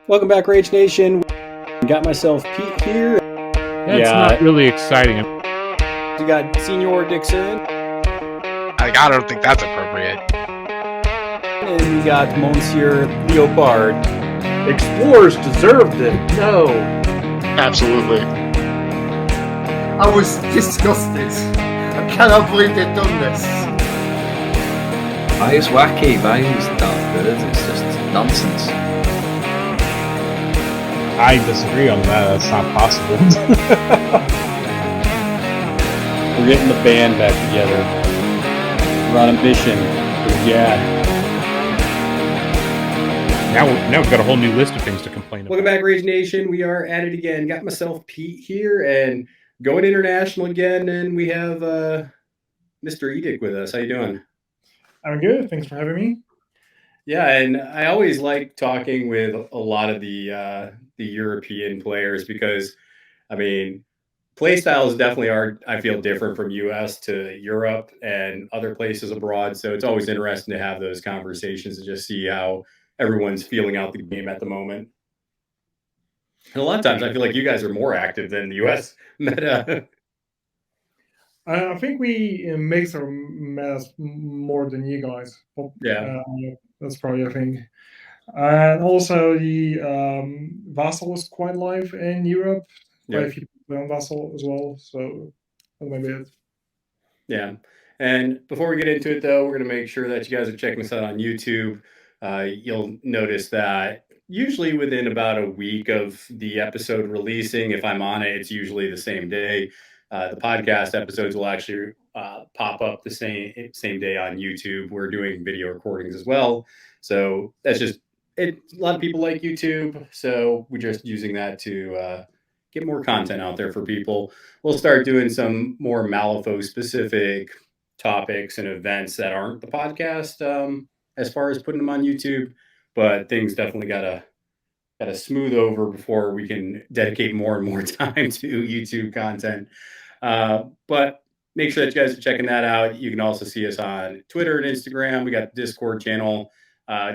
Welcome back, Rage Nation. Got myself Pete here. That's not really exciting. We got Senior Dixon. I don't think that's appropriate. And we got Monsieur Leopard. Explorers deserved it. No. Absolutely. I was disgusted. I cannot believe they've done this. It's wacky, it's not good, it's just nonsense. I disagree on that. That's not possible. We're getting the band back together. We're on a mission. Yeah. Now we've got a whole new list of things to complain about. Welcome back, Rage Nation. We are at it again. Got myself Pete here and going international again. And we have Mr. Edek with us. How you doing? I'm good. Thanks for having me. Yeah, and I always like talking with a lot of the European players because, I mean, play styles definitely are, I feel, different from US to Europe and other places abroad. So it's always interesting to have those conversations and just see how everyone's feeling out the game at the moment. And a lot of times I feel like you guys are more active than the US meta. I think we mix our mess more than you guys. Yeah. That's probably a thing. And also, the Vassal was quite live in Europe. Quite a few people play on Vassal as well. So that might be it. Yeah. And before we get into it, though, we're going to make sure that you guys are checking us out on YouTube. You'll notice that usually within about a week of the episode releasing, if I'm on it, it's usually the same day. The podcast episodes will actually pop up the same day on YouTube. We're doing video recordings as well. So that's just it. A lot of people like YouTube. So we're just using that to get more content out there for people. We'll start doing some more Malifaux specific topics and events that aren't the podcast as far as putting them on YouTube, but things definitely gotta smooth over before we can dedicate more and more time to YouTube content. But make sure that you guys are checking that out. You can also see us on Twitter and Instagram. We got the Discord channel.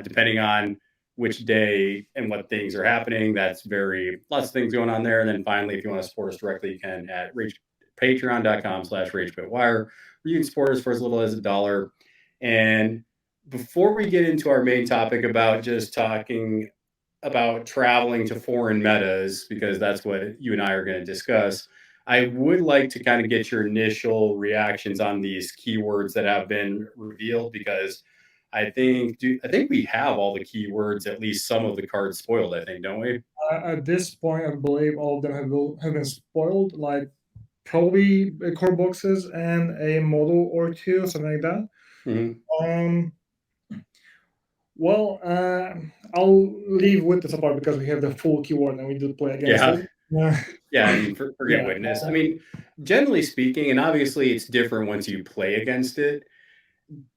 Depending on which day and what things are happening, lots of things going on there. And then finally, if you want to support us directly, you can at patreon.com/ragebitwire, where you can support us for as little as $1. And before we get into our main topic about just talking about traveling to foreign metas, because that's what you and I are going to discuss, I would like to kind of get your initial reactions on these keywords that have been revealed, because I think we have all the keywords, at least some of the cards spoiled, I think, don't we? At this point, I believe all of them have been spoiled, like probably core boxes and a model or two, something like that. Mm-hmm. Well, I'll leave Witness apart because we have the full keyword and we did play against it. Yeah, I mean, forget Witness. I mean, generally speaking, and obviously it's different once you play against it,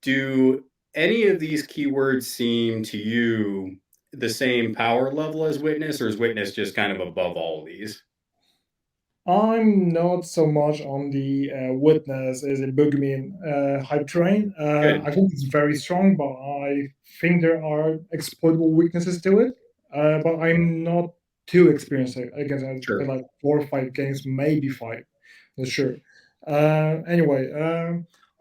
do any of these keywords seem to you the same power level as Witness, or is Witness just kind of above all of these? I'm not so much on the Witness as a Boogeyman hype train. I think it's very strong, but I think there are exploitable weaknesses to it. But I'm not too experienced against it. Sure. Like 4 or 5 games, maybe 5. Not sure. Anyway,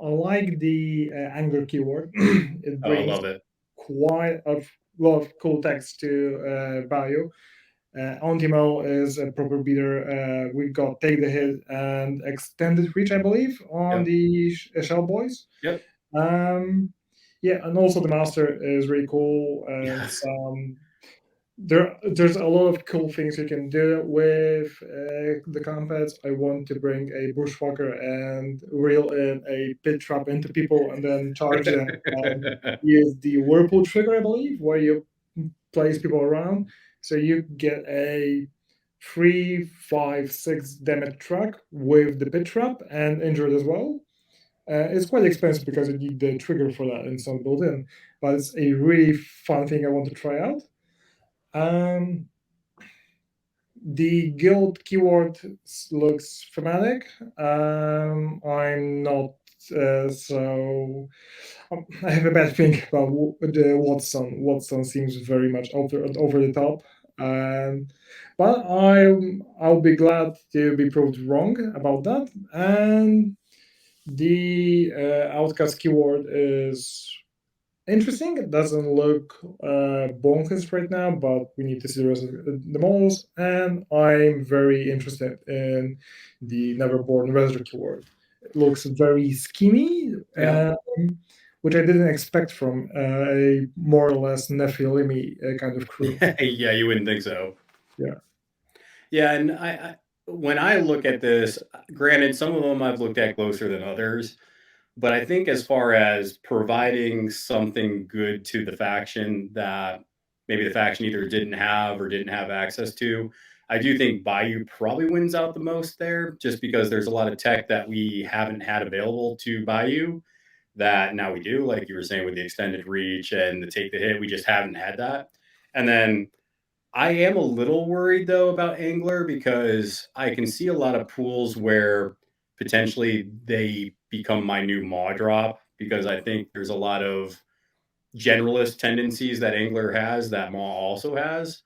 I like the angler keyword. It brings I love it. quite a lot of cool text to value. Anti-Mel is a proper beater. We've got Take the Hit and Extended Reach, I believe, on the Shell Boys. Yep. Yeah, and also the Master is really cool. There's a lot of cool things you can do with the combat. I want to bring a Bushwhacker and reel in a pit trap into people and then charge them and use the Whirlpool trigger, I believe, where you place people around. So you get a 3, 5, 6 damage track with the pit trap and injured as well. It's quite expensive because you need the trigger for that and some built in, but it's a really fun thing I want to try out. The guild keyword looks thematic. I'm not so. I have a bad thing about the Watson. Watson seems very much over the top. But I'll be glad to be proved wrong about that. And the outcast keyword is interesting. It doesn't look bonkers right now, but we need to see the rest of the models. And I'm very interested in the Neverborn Resident keyword. It looks very schemy, Yeah. which I didn't expect from a more or less Nephilimi kind of crew. Yeah, you wouldn't think so. Yeah. Yeah, and when I look at this, granted, some of them I've looked at closer than others, but I think as far as providing something good to the faction that maybe the faction either didn't have or didn't have access to, I do think Bayou probably wins out the most there, just because there's a lot of tech that we haven't had available to Bayou that now we do, like you were saying with the extended reach and the take the hit, we just haven't had that. And then I am a little worried though about Angler because I can see a lot of pools where potentially they become my new Maw drop because I think there's a lot of generalist tendencies that Angler has that Maw also has.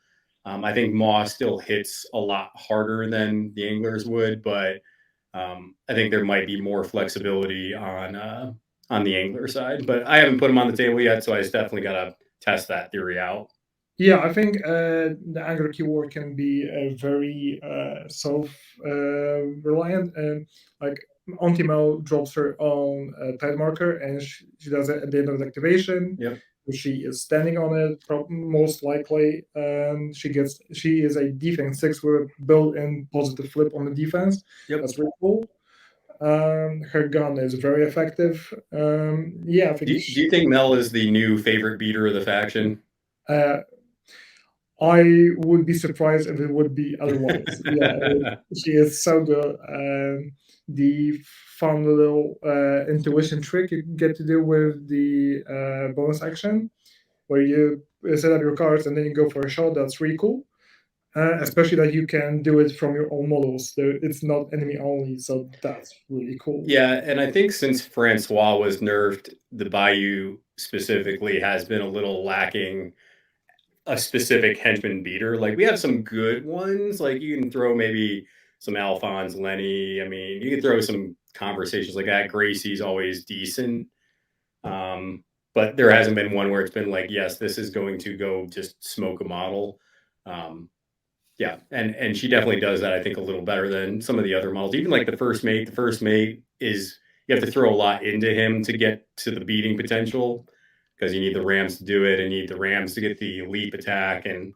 I think Maw still hits a lot harder than the Anglers would, but I think there might be more flexibility on the Angler side. But I haven't put them on the table yet, so I just definitely got to test that theory out. Yeah, I think the Angular keyword can be very self-reliant, and like Antimel drops her own tide marker, and she does it at the end of the activation. Yep. She is standing on it, most likely. She is a defense 6 with a built-in positive flip on the defense. Yep. That's really cool. Her gun is very effective. Yeah, I think. Do you think Mel is the new favorite beater of the faction? I would be surprised if it would be otherwise. Yeah, she is so good. The fun little intuition trick you get to do with the bonus action, where you set up your cards and then you go for a shot. That's really cool. Especially that you can do it from your own models. It's not enemy only, so that's really cool. Yeah, and I think since Francois was nerfed, the Bayou specifically has been a little lacking a specific henchman beater. Like we have some good ones. Like you can throw maybe some Alphonse, Lenny. I mean, you can throw some conversations like that. Gracie's always decent. But there hasn't been one where it's been like, yes, this is going to go just smoke a model. Yeah, and she definitely does that. I think a little better than some of the other models. Even like the first mate. The first mate is you have to throw a lot into him to get to the beating potential because you need the Rams to do it, and you need the Rams to get the leap attack. And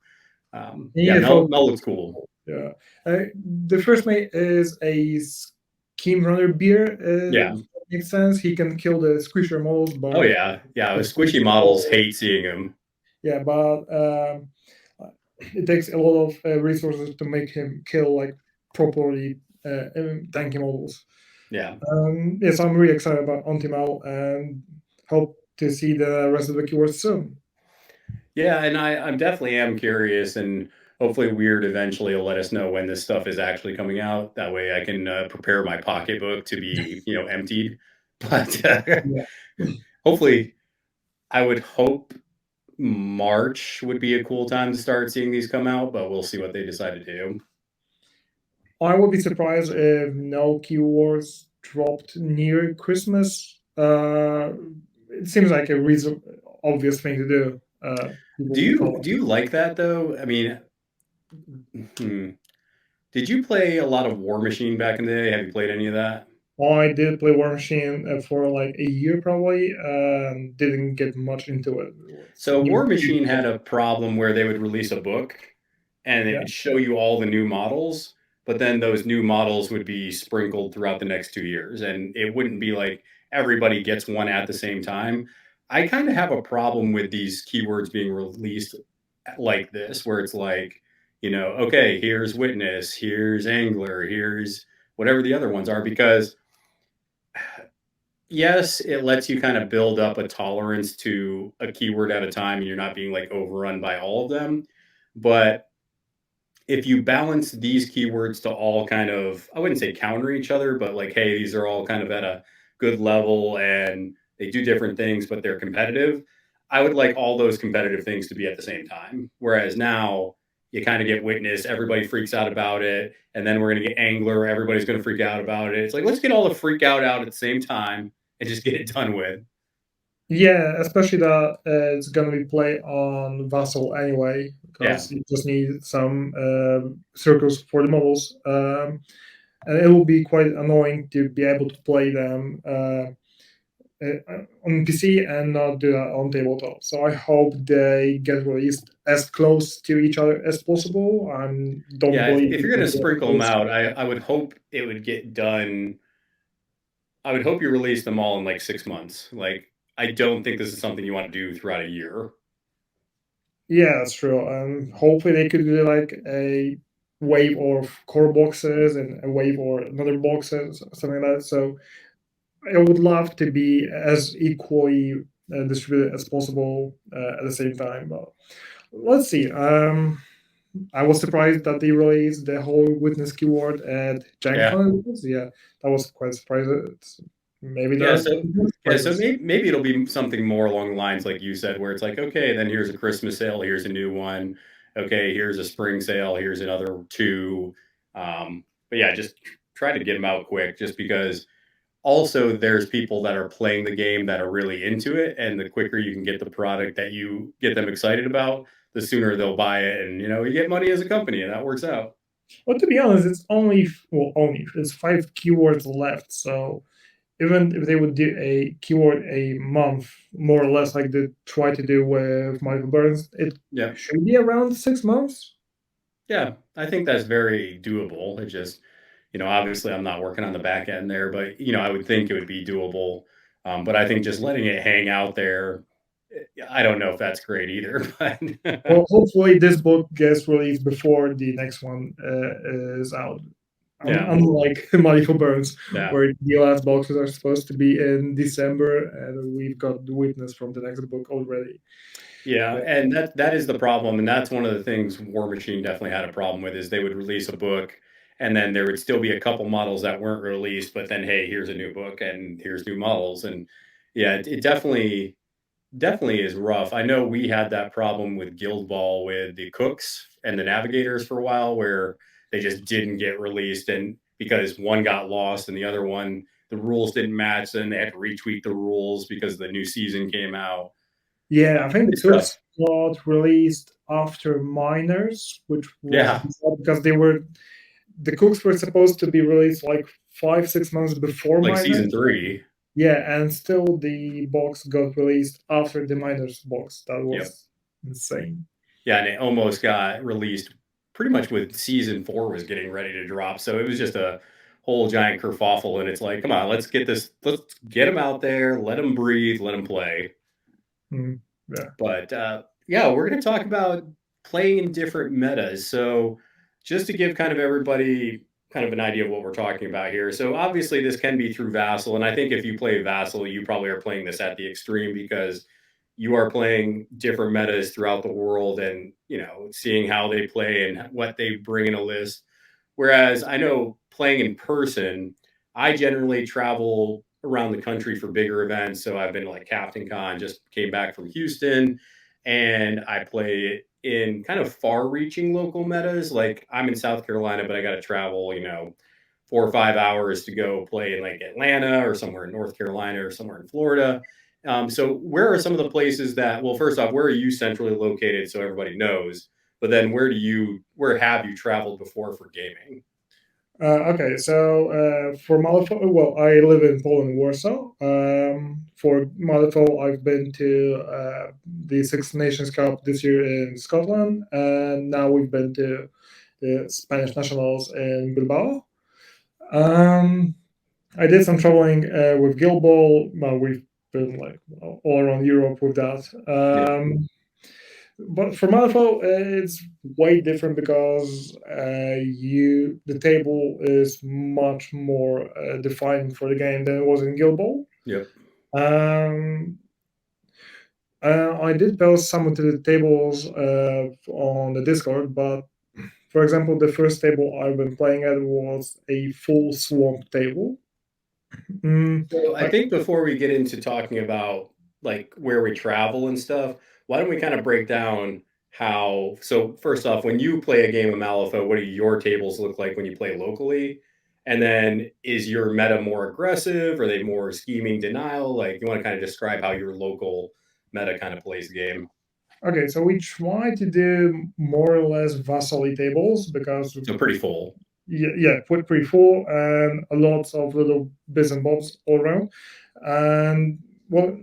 Mel looks cool. Yeah, the first mate is a scheme runner beer. Yeah, makes sense. He can kill the squisher models. But oh yeah. The squishy models hate seeing him. Yeah, but it takes a lot of resources to make him kill like properly tanky models. Yeah. Yes, I'm really excited about Antimal and hope to see the rest of the keywords soon. Yeah, and I definitely am curious, and hopefully Weird eventually will let us know when this stuff is actually coming out. That way I can prepare my pocketbook to be, emptied. But hopefully, I would hope March would be a cool time to start seeing these come out, but we'll see what they decide to do. I would be surprised if no keywords dropped near Christmas. It seems like a obvious thing to do. Do you like that though? I mean, did you play a lot of War Machine back in the day? Have you played any of that? I did play War Machine for like a year probably, and didn't get much into it. So War Machine had a problem where they would release a book, and it would show you all the new models, but then those new models would be sprinkled throughout the next 2 years, and it wouldn't be like everybody gets one at the same time. I kind of have a problem with these keywords being released like this, where it's like, okay, here's Witness, here's Angler, here's whatever the other ones are, because yes, it lets you kind of build up a tolerance to a keyword at a time and you're not being like overrun by all of them. But if you balance these keywords to all kind of, I wouldn't say counter each other, but like, hey, these are all kind of at a good level and they do different things, but they're competitive. I would like all those competitive things to be at the same time. Whereas now you kind of get Witness, everybody freaks out about it, and then we're going to get Angler, everybody's going to freak out about it. It's like, let's get all the freak out at the same time and just get it done with. Yeah, especially that it's gonna be played on Vassal anyway, because you just need some circles for the models, and it will be quite annoying to be able to play them on PC and not do that on tabletop. So I hope they get released as close to each other as possible. I don't believe if you're going to sprinkle them out, I would hope it would get done. I would hope you release them all in like 6 months. Like, I don't think this is something you want to do throughout a year. Yeah, that's true. Hopefully they could do like a wave of core boxes and a wave or another boxes, something like that. So I would love to be as equally distributed as possible at the same time. But let's see. I was surprised that they released the whole witness keyword at GenCon. Yeah, that was quite surprising. Maybe so maybe it'll be something more along the lines like you said, where it's like, okay, then here's a Christmas sale, here's a new one. Okay, here's a spring sale, here's another 2. But yeah, just try to get them out quick, just because also there's people that are playing the game that are really into it, and the quicker you can get the product that you get them excited about, the sooner they'll buy it, and you get money as a company, and that works out. Well, to be honest, it's only it's 5 keywords left, so even if they would do a keyword a month, more or less like they try to do with Michael Burns, it should be around 6 months. Yeah, I think that's very doable. It just, obviously I'm not working on the back end there, but I would think it would be doable. But I think just letting it hang out there, I don't know if that's great either. But well, hopefully this book gets released before the next one is out. Unlike Malifaux Burns, where the last boxes are supposed to be in December, and we've got the Witness from the next book already. Yeah, and that is the problem, and that's one of the things War Machine definitely had a problem with, is they would release a book, and then there would still be a couple models that weren't released, but then, hey, here's a new book, and here's new models, and yeah, it definitely is rough. I know we had that problem with Guild Ball with the Cooks and the Navigators for a while, where they just didn't get released, and because one got lost and the other one, the rules didn't match, then they had to retweak the rules because the new season came out. Yeah, I think the Cooks got released after Miners, which was because the Cooks were supposed to be released like 5-6 months before like Miners. season 3. Yeah, and still the box got released after the Miners box. That was insane. Yeah, and it almost got released pretty much with season 4 was getting ready to drop. So it was just a whole giant kerfuffle, and it's like, come on, let's get them out there, let them breathe, let them play. Yeah. But we're going to talk about playing in different metas. So just to give kind of everybody kind of an idea of what we're talking about here. So obviously this can be through Vassal, and I think if you play Vassal, you probably are playing this at the extreme, because you are playing different metas throughout the world and, seeing how they play and what they bring in a list. Whereas I know playing in person, I generally travel around the country for bigger events. So I've been to like Captain Con, just came back from Houston, and I play in kind of far-reaching local metas. Like I'm in South Carolina, but I got to travel, 4 or 5 hours to go play in like Atlanta or somewhere in North Carolina or somewhere in Florida. So where are some of the places that, well, first off, where are you centrally located so everybody knows? But then where have you traveled before for gaming? Okay, so for Malifaux, well, I live in Poland, Warsaw. For Malifaux, I've been to the Six Nations Cup this year in Scotland, and now we've been to the Spanish Nationals in Bilbao. I did some traveling with Guild Ball. Well, we've been like all around Europe with that. But for Malifaux, it's way different because the table is much more defined for the game than it was in Guild Ball. I did post some of the tables on the Discord, but for example, the first table I've been playing at was a full swamp table. So I think before we get into talking about like where we travel and stuff, why don't we kind of break down how. So first off, when you play a game of Malifaux, what do your tables look like when you play locally? And then is your meta more aggressive? Are they more scheming denial? Like you want to kind of describe how your local meta kind of plays the game. Okay, so we try to do more or less vassally tables because So pretty full. yeah, pretty full and a lot of little bits and bobs all around. And well,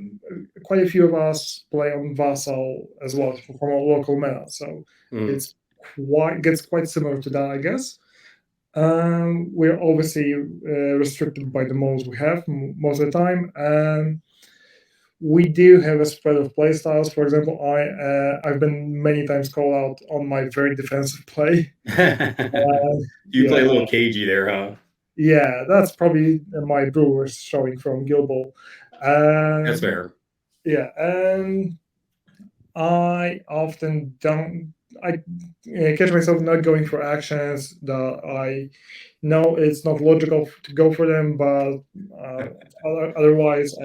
quite a few of us play on vassal as well from our local meta, so it's quite gets quite similar to that, I guess. We're obviously restricted by the models we have most of the time, and we do have a spread of play styles. For example, I've been many times called out on my very defensive play. You play a little cagey there, huh? Yeah, that's probably my brewers showing from Guild Ball. That's fair. Yeah, and I often don't. I catch myself not going for actions that I know it's not logical to go for them, but otherwise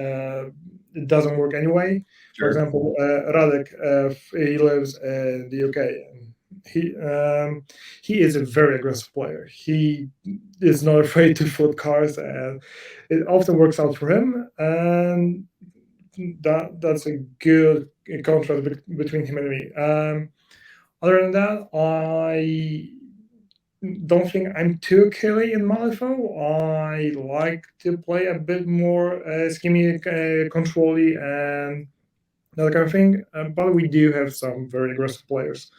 it doesn't work anyway. For Sure. example, Radek, he lives in the UK. He is a very aggressive player. He is not afraid to flip cards, and it often works out for him. And that's a good contrast between him and me. Other than that, I don't think I'm too killy in Malifaux. I like to play a bit more schemy, control-y, and that kind of thing. But we do have some very aggressive players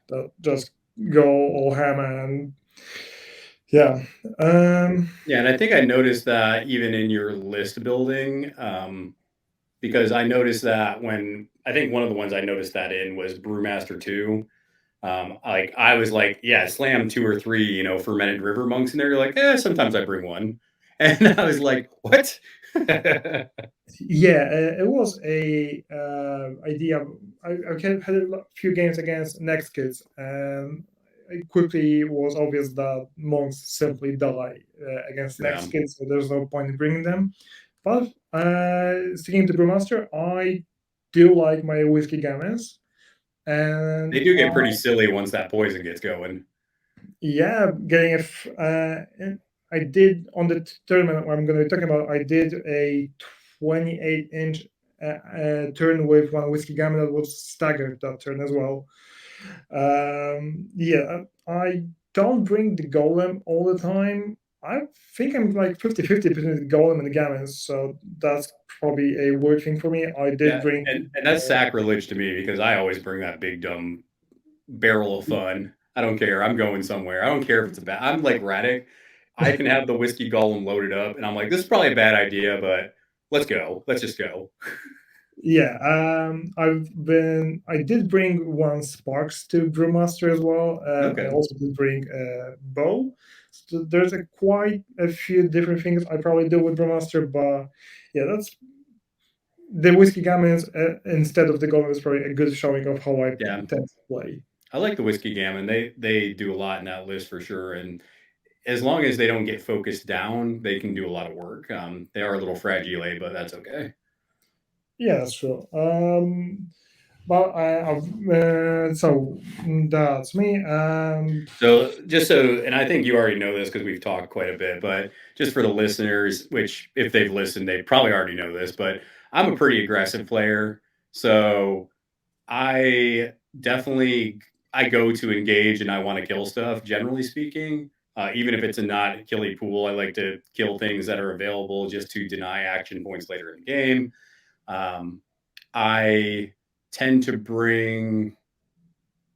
that just go all ham and yeah. Yeah, and I think I noticed that even in your list building, because I noticed that when I think one of the ones I noticed that in was Brewmaster 2. Like I was like, yeah, slam 2 or 3, fermented river monks in there. You're like, sometimes I bring one. And I was like, what? Yeah, it was a idea. I had a few games against Next Kids, and it quickly was obvious that monks simply die against Next Kids, so there's no point in bringing them. But sticking to Brewmaster, I do like my whiskey gammons, and They do get pretty silly once that poison gets going. yeah, getting I did on the tournament I'm going to be talking about. I did a 28-inch turn with one whiskey gammon that was staggered that turn as well. Yeah, I don't bring the golem all the time. I think I'm like 50-50 between the golem and the gammons, so that's probably a weird thing for me. I did bring, and that's sacrilege to me because I always bring that big dumb barrel of fun. I don't care. I'm going somewhere. I don't care if it's a bad. I'm like Radek. I can have the whiskey golem loaded up, and I'm like, this is probably a bad idea, but let's go. Let's just go. Yeah, I did bring one Sparks to Brewmaster as well. Okay. I also did bring Bow. So there's quite a few different things I probably do with Brewmaster, but yeah, that's the whiskey gammons instead of the golem is probably a good showing of how I tend to play. I like the whiskey gammon. They do a lot in that list for sure, and as long as they don't get focused down, they can do a lot of work. They are a little fragile, but that's okay. Yeah, that's true. But so that's me. And I think you already know this because we've talked quite a bit, but just for the listeners, which if they've listened, they probably already know this, but I'm a pretty aggressive player. So I definitely, I go to engage and I want to kill stuff, generally speaking. Even if it's a not killy pool, I like to kill things that are available just to deny action points later in the game. I tend to bring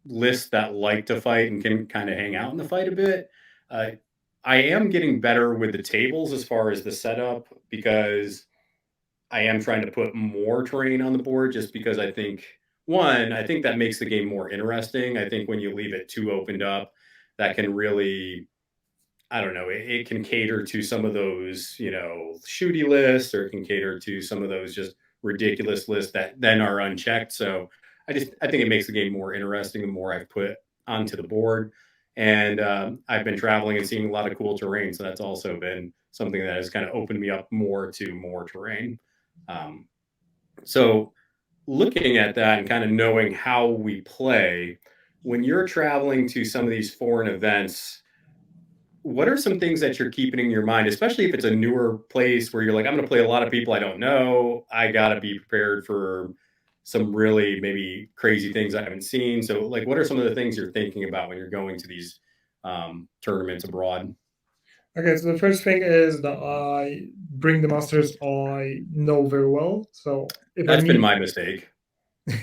lists that like to fight and can kind of hang out in the fight a bit. I am getting better with the tables as far as the setup because I am trying to put more terrain on the board just because I think that makes the game more interesting. I think when you leave it too opened up, that can really, I don't know, it can cater to some of those, shooty lists, or it can cater to some of those just ridiculous lists that then are unchecked. So I think it makes the game more interesting the more I've put onto the board. And I've been traveling and seeing a lot of cool terrain. So that's also been something that has kind of opened me up more to more terrain. So looking at that and kind of knowing how we play, when you're traveling to some of these foreign events, what are some things that you're keeping in your mind, especially if it's a newer place where you're like, I'm going to play a lot of people I don't know. I got to be prepared for some really maybe crazy things I haven't seen. So, like, what are some of the things you're thinking about when you're going to these tournaments abroad? Okay, so the first thing is that I bring the masters I know very well. So if I That's been meet, my mistake.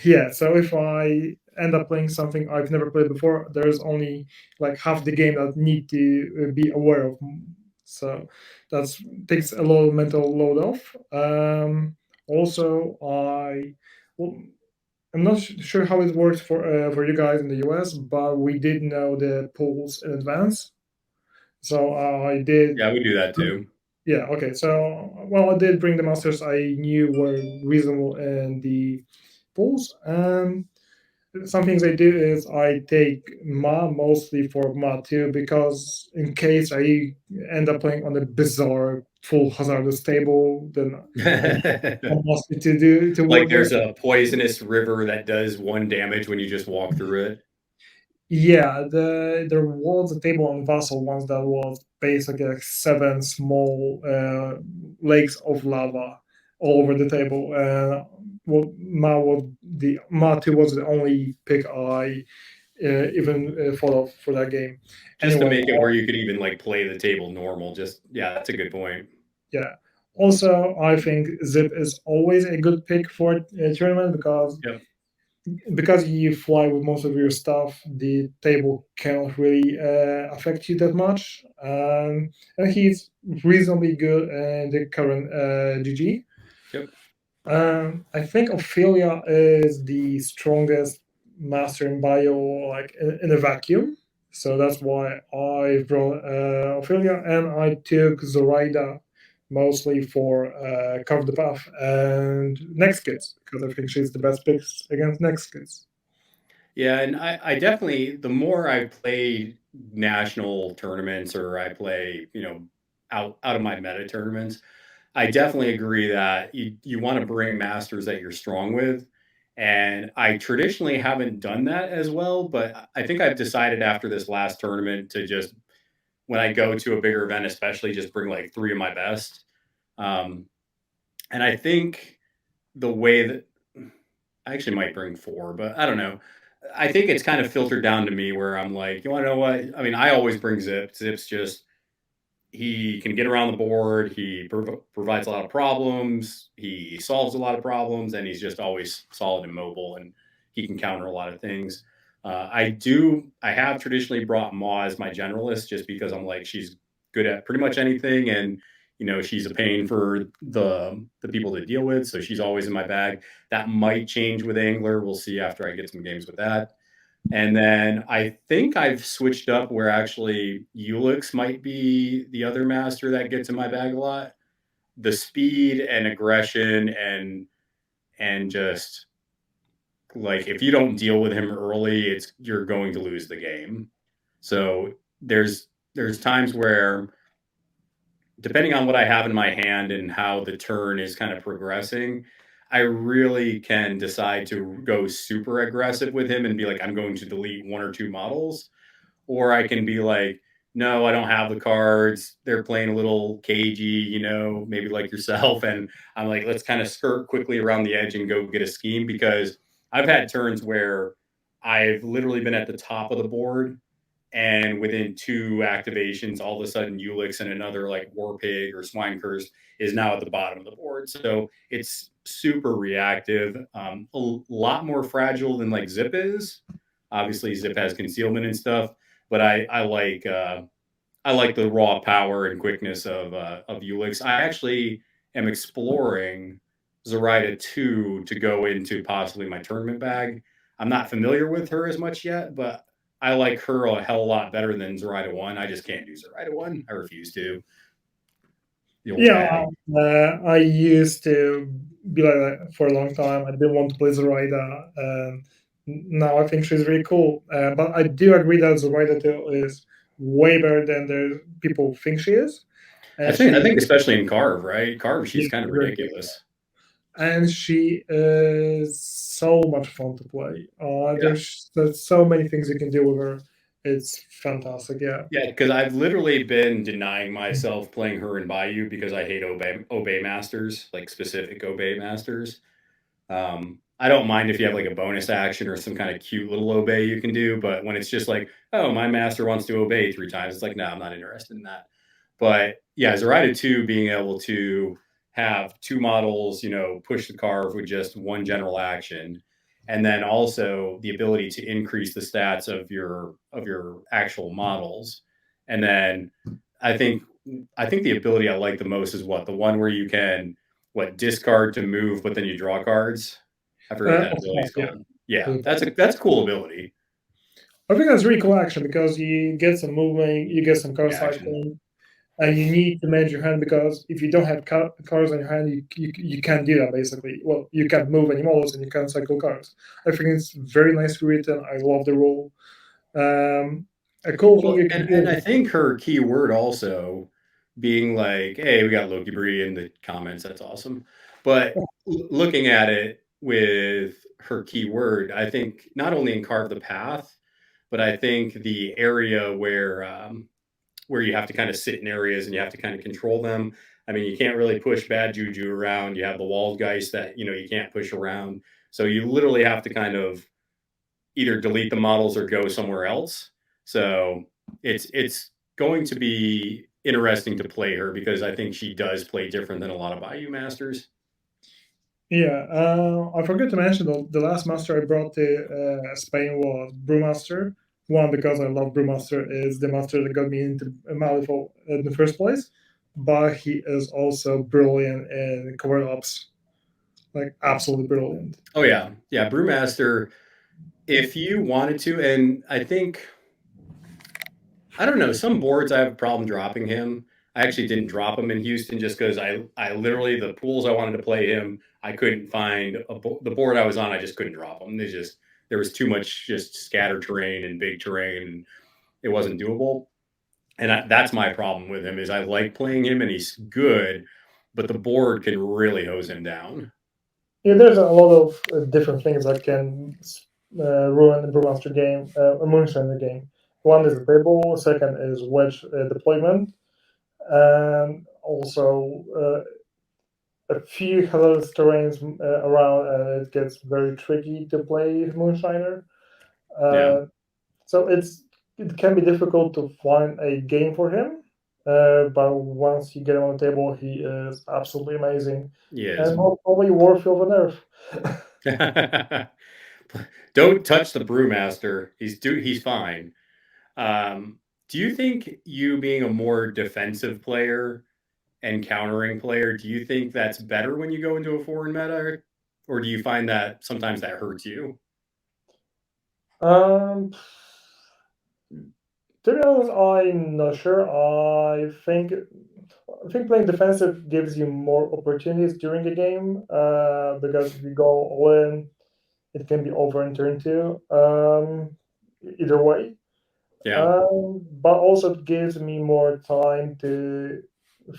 yeah, so if I end up playing something I've never played before, there's only like half the game that need to be aware of. So that takes a lot of mental load off. Also, well, I'm not sure how it works for you guys in the US, but we did know the polls in advance. So I did. Yeah, we do that too. Yeah. Okay. So I did bring the masters I knew were reasonable in the polls. Some things I do is I take Ma mostly for Ma too, because in case I end up playing on a bizarre full hazardous table, then I'm mostly to Like work with. there's a poisonous river that does 1 damage when you just walk through it. Yeah, there was a table on Vassal once that was basically like seven small lakes of lava all over the table. Well, Ma 2 was the only pick I even thought of for that game. Just to Anyway, make it where you could even, like, play the table normal, just yeah, that's a good point. yeah. Also, I think Zip is always a good pick for a tournament Yep. because you fly with most of your stuff, the table cannot really affect you that much. And he's reasonably good in the current GG. Yep. I think Ophelia is the strongest master in bio, like in a vacuum. So that's why I brought Ophelia, and I took Zoraida mostly for Cover the Path and Next Kids, because I think she's the best pick against Next Kids. Yeah, and I definitely the more I play national tournaments or I play, out of my meta tournaments, I definitely agree that you wanna bring masters that you're strong with, and I traditionally haven't done that as well, but I think I've decided after this last tournament to just when I go to a bigger event especially, just bring, like, 3 of my best. Um, and I think the way that I actually might bring 4, but I don't know. I think it's kind of filtered down to me where I'm like, "You wanna know what?" I mean, I always bring Zip. Zip's just he can get around the board, he provides a lot of problems, he solves a lot of problems, and he's just always solid and mobile, and he can counter a lot of things. I have traditionally brought Ma as my generalist just because I'm like, she's good at pretty much anything, and, she's a pain for the people to deal with, so she's always in my bag. That might change with Angler, we'll see after I get some games with that. And then I think I've switched up where actually Ulix might be the other master that gets in my bag a lot. The speed and aggression and just like if you don't deal with him early, you're going to lose the game. So there's times where depending on what I have in my hand and how the turn is kind of progressing, I really can decide to go super aggressive with him and be like, I'm going to delete 1 or 2 models, or I can be like, no, I don't have the cards. They're playing a little cagey, maybe like yourself. And I'm like, let's kind of skirt quickly around the edge and go get a scheme because I've had turns where I've literally been at the top of the board. And within 2 activations, all of a sudden, Ulix and another like War Pig or Swine Curse is now at the bottom of the board. So it's super reactive, a lot more fragile than like Zip is. Obviously, Zip has concealment and stuff, but I like the raw power and quickness of Ulix. I actually am exploring Zoraida 2 to go into possibly my tournament bag. I'm not familiar with her as much yet, but I like her a hell of a lot better than Zoraida 1. I just can't do Zoraida 1. I refuse to. The old Yeah, hag. I used to be like that for a long time. I didn't want to play Zoraida, and now I think she's really cool. But I do agree that Zoraida too is way better than the people think she is. I And think she, I think especially in Carve, right? Carve, she's yeah, kind of very good. ridiculous. and she is so much fun to play. There's so many things you can do with her. It's fantastic. Yeah. Yeah, because I've literally been denying myself playing her in Bayou because I hate obey masters, like specific obey masters. I don't mind if you have like a bonus action or some kind of cute little obey you can do, but when it's just like, oh, my master wants to obey 3 times, it's like, no, I'm not interested in that. But yeah, Zoraida 2 being able to have 2 models, push the carve with just one general action, and then also the ability to increase the stats of your actual models. And then I think I think the ability I like the most is the one where you can discard to move, but then you draw cards. I forget what that ability is Yeah. called. Yeah, that's a cool ability. I think that's really cool action because you get some movement, you get some card Action. cycling, and you need to manage your hand because if you don't have cards on your hand, you can't do that basically. Well, you can't move any models and you can't cycle cards. I think it's very nicely written. I love the rule. A cool thing Well, you can and I do. think her keyword also being like, "Hey, we got Loki Bree in the comments. That's awesome." But looking at it with her keyword, I think not only in Carve the Path, but I think the area where you have to kind of sit in areas and you have to kind of control them. I mean, you can't really push bad juju around. You have the walled geist that you can't push around. So you literally have to kind of either delete the models or go somewhere else. So it's going to be interesting to play her because I think she does play different than a lot of Bayou masters. Yeah, I forgot to mention the last master I brought to Spain was Brewmaster. One, because I love Brewmaster, is the master that got me into Malifaux in the first place. But he is also brilliant in cover ups, like absolutely brilliant. Oh yeah, Brewmaster. If you wanted to, and I don't know, some boards I have a problem dropping him. I actually didn't drop him in Houston just because I literally the pools I wanted to play him, I couldn't find the board I was on. I just couldn't drop him. There was too much just scatter terrain and big terrain, and it wasn't doable. And that's my problem with him is I like playing him and he's good, but the board can really hose him down. Yeah, there's a lot of different things that can ruin the Brewmaster game, a Moonshiner game. One is the table, second is wedge deployment, and also a few hazardous terrains around, and it gets very tricky to play Moonshiner. Yeah, So it can be difficult to find a game for him. But once you get him on the table, he is absolutely amazing, he is. and probably worthy of a nerf. Don't touch the brewmaster. He's fine. Do you think you being a more defensive player and countering player, do you think that's better when you go into a foreign meta, or do you find that sometimes that hurts you? Um, to be honest, I'm not sure. I think playing defensive gives you more opportunities during the game because if you go all in, it can be over in turn two. Either way, Yeah, but also it gives me more time to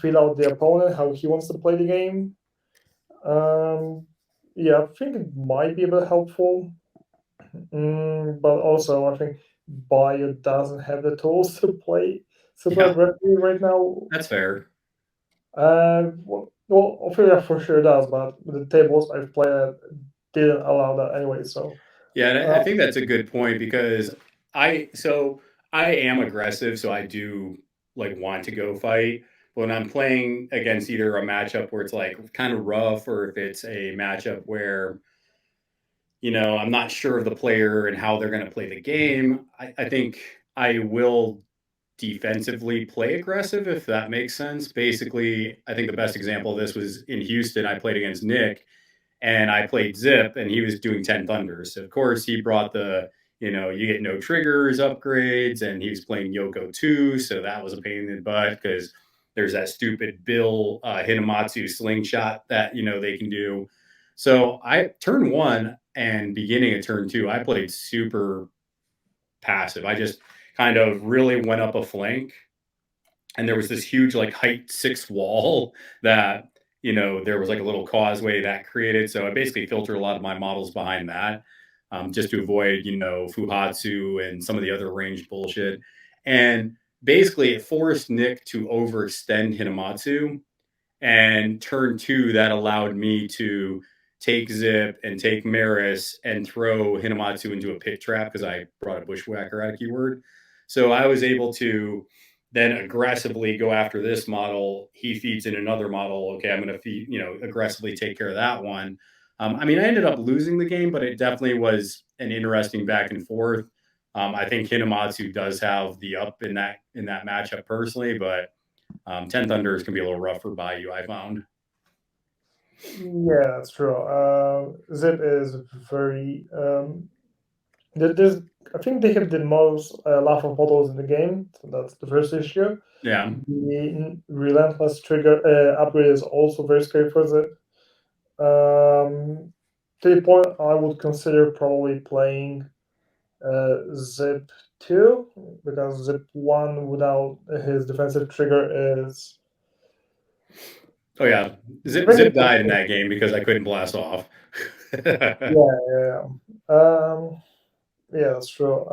feel out the opponent, how he wants to play the game. Um, yeah, I think it might be a bit helpful. But also, I think Bio doesn't have the tools to play super yeah, aggressively right now. that's fair. Well, Ophelia for sure does, but the tables I've played at didn't allow that anyway. So, Yeah, and I uh, think that's a good point because I am aggressive, so I do like want to go fight. But when I'm playing against either a matchup where it's like kind of rough, or if it's a matchup where I'm not sure of the player and how they're going to play the game, I think I will defensively play aggressive, if that makes sense. Basically, I think the best example of this was in Houston. I played against Nick, and I played Zip, and he was doing 10 Thunders. So of course, he brought you get no triggers upgrades, and he was playing Yoko 2. So that was a pain in the butt because there's that stupid Bill Hinamatsu slingshot that, they can do. So I turn one and beginning of turn two, I played super passive. I just kind of really went up a flank, and there was this huge like height 6 wall that there was like a little causeway that created. So I basically filtered a lot of my models behind that, just to avoid, Fuhatsu and some of the other ranged bullshit. And basically, it forced Nick to overextend Hinamatsu. And turn two, that allowed me to take Zip and take Maris and throw Hinamatsu into a pit trap because I brought a Bushwhacker out of keyword. So I was able to then aggressively go after this model. He feeds in another model. Okay, I'm going to feed, aggressively take care of that one. I ended up losing the game, but it definitely was an interesting back and forth. I think Hinamatsu does have the up in that matchup personally, but 10 Thunders can be a little rough for Bayou, I found. Yeah, that's true. Zip is very. There's, I think they have the most laughable models in the game. So that's the first issue. Yeah. The relentless trigger upgrade is also very scary for Zip. To the point, I would consider probably playing Zip 2 because Zip 1 without his defensive trigger is. Oh yeah, Zip died in that game because I couldn't blast off. Yeah. Yeah, that's true.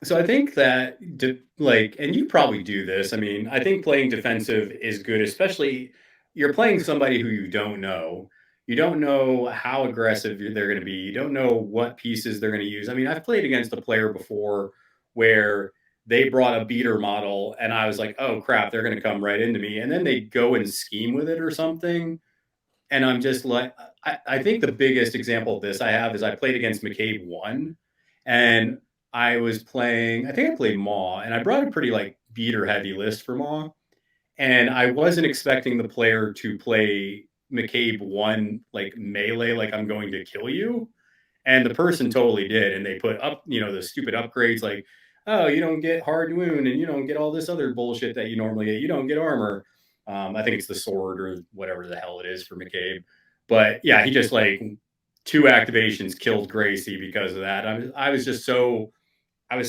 So I think that, and you probably do this. I think playing defensive is good, especially you're playing somebody who you don't know. You don't know how aggressive they're going to be. You don't know what pieces they're going to use. I've played against a player before where they brought a beater model, and I was like, oh crap, they're going to come right into me. And then they go and scheme with it or something. And I'm just like, I think the biggest example of this I have is I played against McCabe 1, and I was playing, I think I played Maw, and I brought a pretty like beater heavy list for Maw. And I wasn't expecting the player to play McCabe 1 like melee, like I'm going to kill you. And the person totally did. And they put up, the stupid upgrades like, oh, you don't get hard wound and you don't get all this other bullshit that you normally get. You don't get armor. I think it's the sword or whatever the hell it is for McCabe. But yeah, he just like 2 activations killed Gracie because of that. I was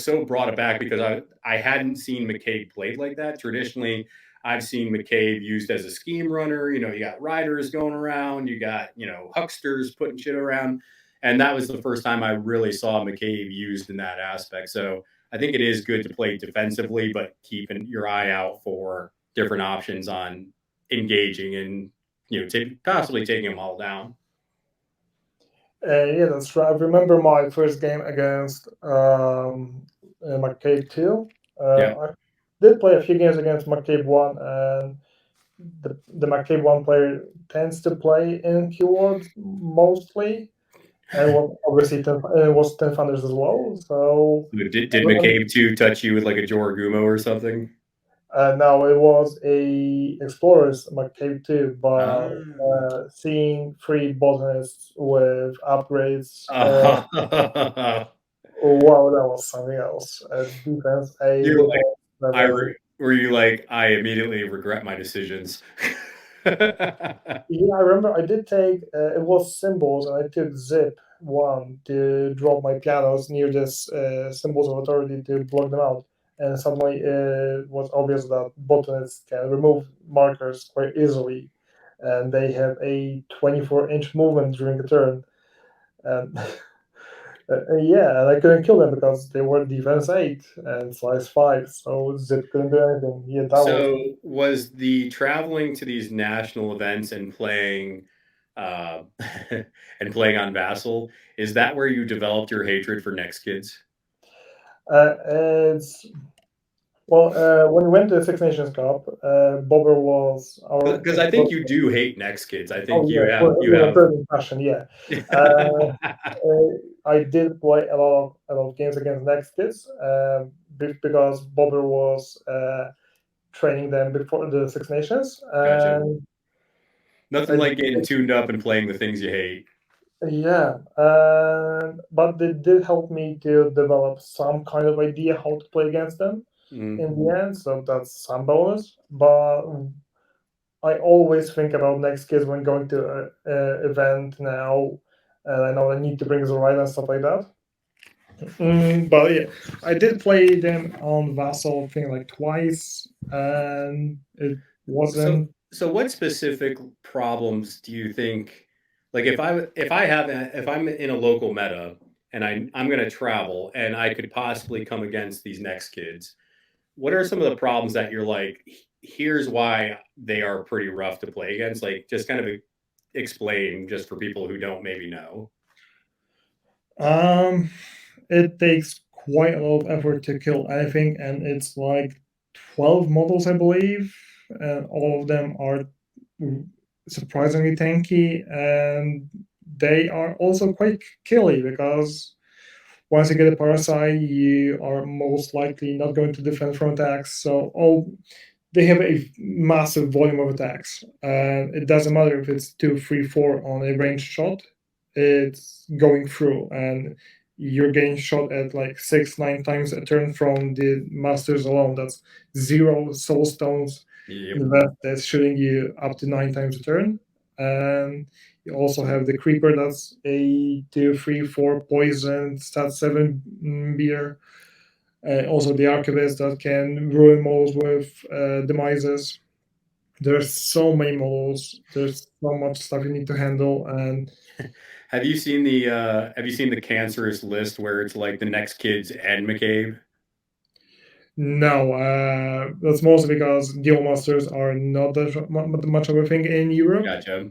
so brought aback because I hadn't seen McCabe played like that. Traditionally, I've seen McCabe used as a scheme runner. You got riders going around, you got, hucksters putting shit around. And that was the first time I really saw McCabe used in that aspect. So I think it is good to play defensively, but keeping your eye out for different options on engaging and, possibly taking them all down. Yeah, that's right. I remember my first game against McCabe 2. Yeah. I did play a few games against McCabe 1, and the McCabe 1 player tends to play in keywords mostly. And obviously, it was 10 Thunders as well. So Did McCabe 2 touch you with like a Joragumo or something? No, it was a Explorers McCabe 2, but seeing 3 botanists with upgrades, wow, that was something else. Defense, You're like, were you like, I immediately regret my decisions? Yeah, I remember I did take, it was symbols, and I took Zip 1 to drop my pianos near this symbols of authority to block them out. And suddenly it was obvious that botanists can remove markers quite easily. And they have a 24-inch movement during the turn. And yeah, and I couldn't kill them because they were defense 8 and size 5, so Zip couldn't do anything. Yeah, that So was the traveling to these national events and playing and playing on Vassal, is that where you developed your hatred for Next Kids? It's when we went to the Six Nations Cup, Bobber was our. Because I think you do hate Next Kids. I think Oh yeah, you have. burning passion. Yeah, I did play a lot of games against Next Kids because Bobber was training them before the Six Nations. Gotcha. Nothing like getting tuned up and playing the things you hate. Yeah, but they did help me to develop some kind of idea how to play against them in the end, so that's some bonus. But I always think about Next Kids when going to an event now, and I know I need to bring the right and stuff like that. But yeah, I did play them on Vassal, I think like twice, and it wasn't So what specific problems do you think, like if I'm in a local meta and I'm going to travel and I could possibly come against these next kids, what are some of the problems that you're like, here's why they are pretty rough to play against? Like, just kind of explain just for people who don't maybe know. Um, it takes quite a lot of effort to kill anything, and it's like 12 models, I believe, and all of them are surprisingly tanky, and they are also quite killy because once you get a parasite, you are most likely not going to defend from attacks. So they have a massive volume of attacks. It doesn't matter if it's 2, 3, 4 on a ranged shot, it's going through, and you're getting shot at like 6, 9 times a turn from the masters alone. That's 0 soul stones Yep. in that that's shooting you up to 9 times a turn. And you also have the creeper that's a 2, 3, 4 poison, stat 7 beer. Also the archivist that can ruin models with demises. There's so many models. There's so much stuff you need to handle, and Have you seen the cancerous list where it's like the next kids and McCabe? no, that's mostly because duel masters are not that much of a thing in Europe. Gotcha.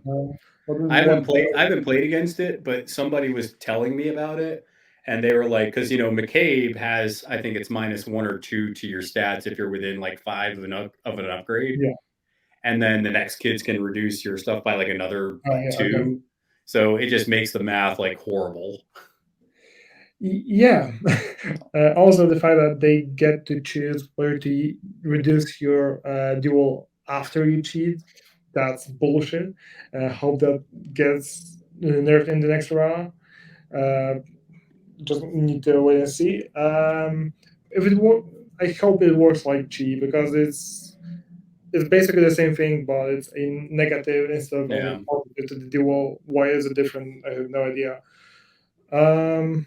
What I haven't played against it, but somebody was telling me about it, and they were like, because McCabe has, I think it's -1 or 2 to your stats if you're within like 5 of an upgrade, Yeah. and then the next kids can reduce your stuff by like another Yeah, okay. 2. So it just makes the math like horrible. Yeah. Also, the fact that they get to choose where to reduce your duel after you cheat, that's bullshit. Hope that gets nerfed in the next round. Uh, just need to wait and see. If it work, I hope it works like Chi because it's basically the same thing, but it's a negative instead of Yeah. a positive to the duel. Why is it different? I have no idea. Um,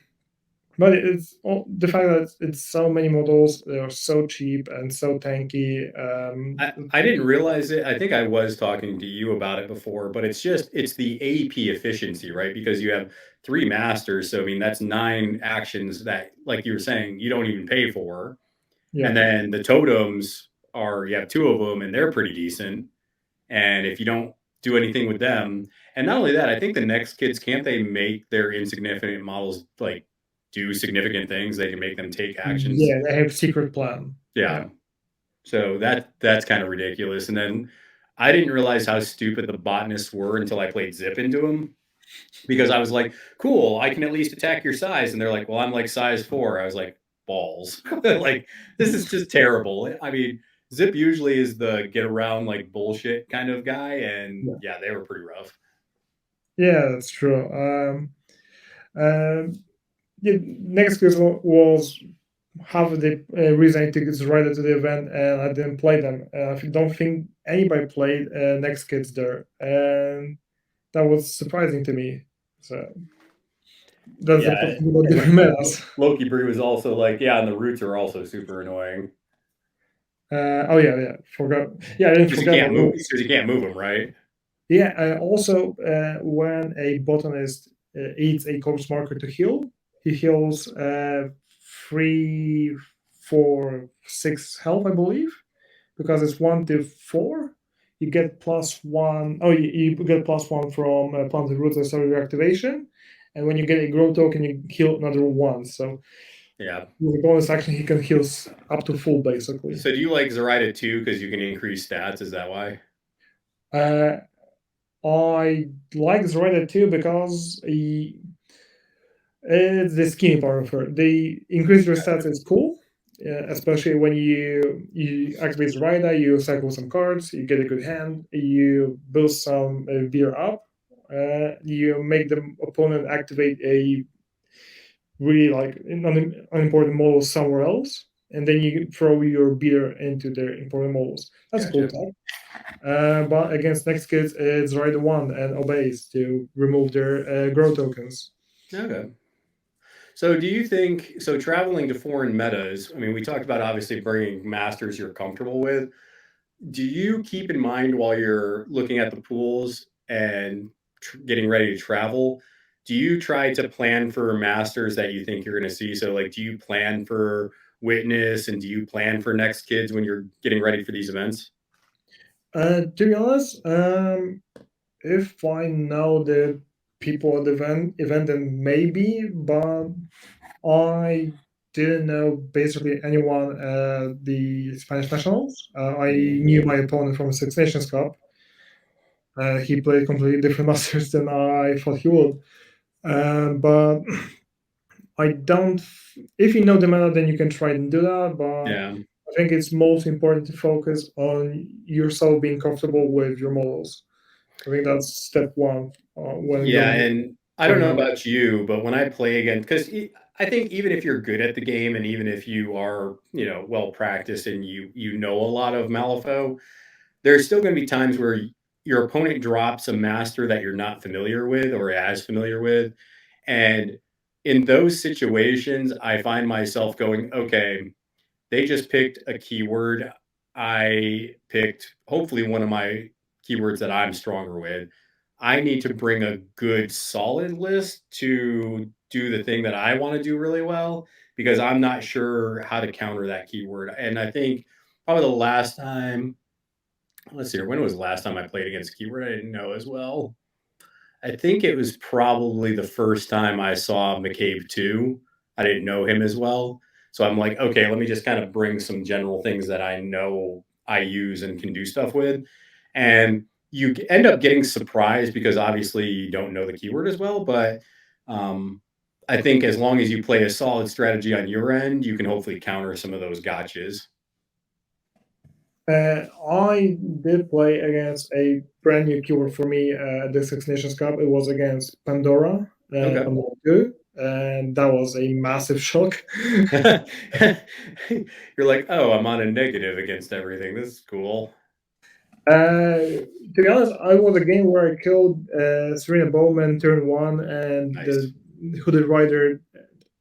but it's the fact that it's so many models, they are so cheap and so tanky. I didn't realize it. I think I was talking to you about it before, but it's the AP efficiency, right? Because you have 3 masters, so I mean that's 9 actions that, like you were saying, you don't even pay for. And Yeah, then the totems are, you have 2 of them and they're pretty decent. And if you don't do anything with them, and not only that, I think the next kids, can't they make their insignificant models like do significant things? They can make them take actions. yeah, they have secret plan. Yeah. Yeah, So that's kind of ridiculous. And then I didn't realize how stupid the botanists were until I played Zip into them, because I was like, "Cool, I can at least attack your size," and they're like, "Well, I'm like size 4." I was like, "Balls!" Like, this is just terrible. I mean, Zip usually is the get around like bullshit kind of guy, and yeah, yeah, they were pretty rough. yeah, that's true. Um, yeah, next quiz was half of the reason I took is right to the event and I didn't play them. I don't think anybody played Next Kids there, and that was surprising to me. So that's the Yeah, thing about and different metas. Loki Brew was also like, yeah, and the roots are also super annoying Oh yeah, yeah, forgot. Yeah, I didn't because forget about those. you can't move them, right? Yeah, also when a botanist eats a corpse marker to heal, he heals 3, 4, 6 health, I believe, because it's 1 to 4. You get +1. Oh, you get +1 from planted roots and cellular reactivation, and when you get a grow token, you heal another 1. So Yeah. with a bonus action, he can heal up to full, basically. So do you like Zoraida too because you can increase stats? Is that why? Uh, I like Zoraida too because it's the skinny part of her. The increase your stats is cool, especially when you activate Zoraida, you cycle some cards, you get a good hand, you build some beer up, you make the opponent activate a really like unimportant model somewhere else, and then you throw your beer into their important models. That's a cool Gotcha. tech. But against next kids, it's Zoraida 1 and obeys to remove their grow tokens. Okay. So do you think, traveling to foreign metas, I mean, we talked about obviously bringing masters you're comfortable with. do you keep in mind while you're looking at the pools and getting ready to travel? Do you try to plan for masters that you think you're going to see? So, like, do you plan for witness and do you plan for next kids when you're getting ready for these events? To be honest, if I know the people at the event, then maybe, but I didn't know basically anyone at the Spanish Nationals. I knew my opponent from Six Nations Cup. He played completely different masters than I thought he would. But I don't. If you know the meta, then you can try and do that. But Yeah. I think it's most important to focus on yourself being comfortable with your models. I think that's step one when Yeah, going and I don't going know on. about you, but when I play again, because I think even if you're good at the game, and even if you are, well practiced and you know a lot of Malifaux, there's still going to be times where your opponent drops a master that you're not familiar with or as familiar with, and in those situations, I find myself going, okay, they just picked a keyword. I picked hopefully one of my keywords that I'm stronger with. I need to bring a good solid list to do the thing that I want to do really well because I'm not sure how to counter that keyword. And I think probably the last time, let's see here, when was the last time I played against a keyword I didn't know as well? I think it was probably the first time I saw McCabe 2. I didn't know him as well. So I'm like, okay, let me just kind of bring some general things that I know I use and can do stuff with. And you end up getting surprised because obviously you don't know the keyword as well. But um, I think as long as you play a solid strategy on your end, you can hopefully counter some of those gotchas. I did play against a brand new keyword for me at the Six Nations Cup. It was against Pandora, Okay. Pandora 2, and that was a massive shock. You're like, oh, I'm on a negative against everything. This is cool. To be honest, I was a game where I killed Serena Bowman turn one and Nice. the Hooded Rider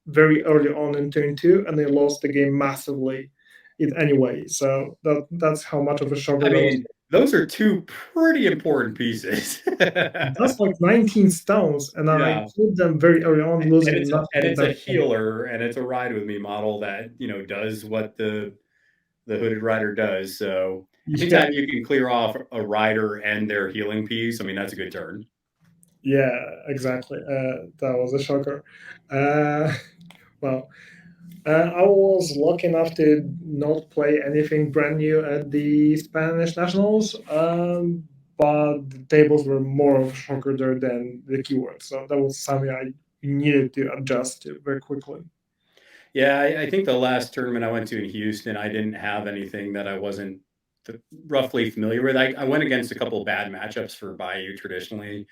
very early on in turn two, and they lost the game massively. It anyway, so that's how much of a shocker I that was. mean, those are two pretty important pieces. That's like 19 stones, and I Yeah. killed them very early on, And losing it's a nothing and at it's a that point. healer and it's a ride with me model that, does what the hooded rider does. So Yeah, anytime you can clear off a rider and their healing piece, I mean, that's a good turn. yeah, exactly. That was a shocker. Uh, well, I was lucky enough to not play anything brand new at the Spanish Nationals, but the tables were more of a shocker there than the keywords. So that was something I needed to adjust to very quickly. Yeah, I think the last tournament I went to in Houston, I didn't have anything that I wasn't roughly familiar with. I went against a couple of bad matchups for Bayou traditionally.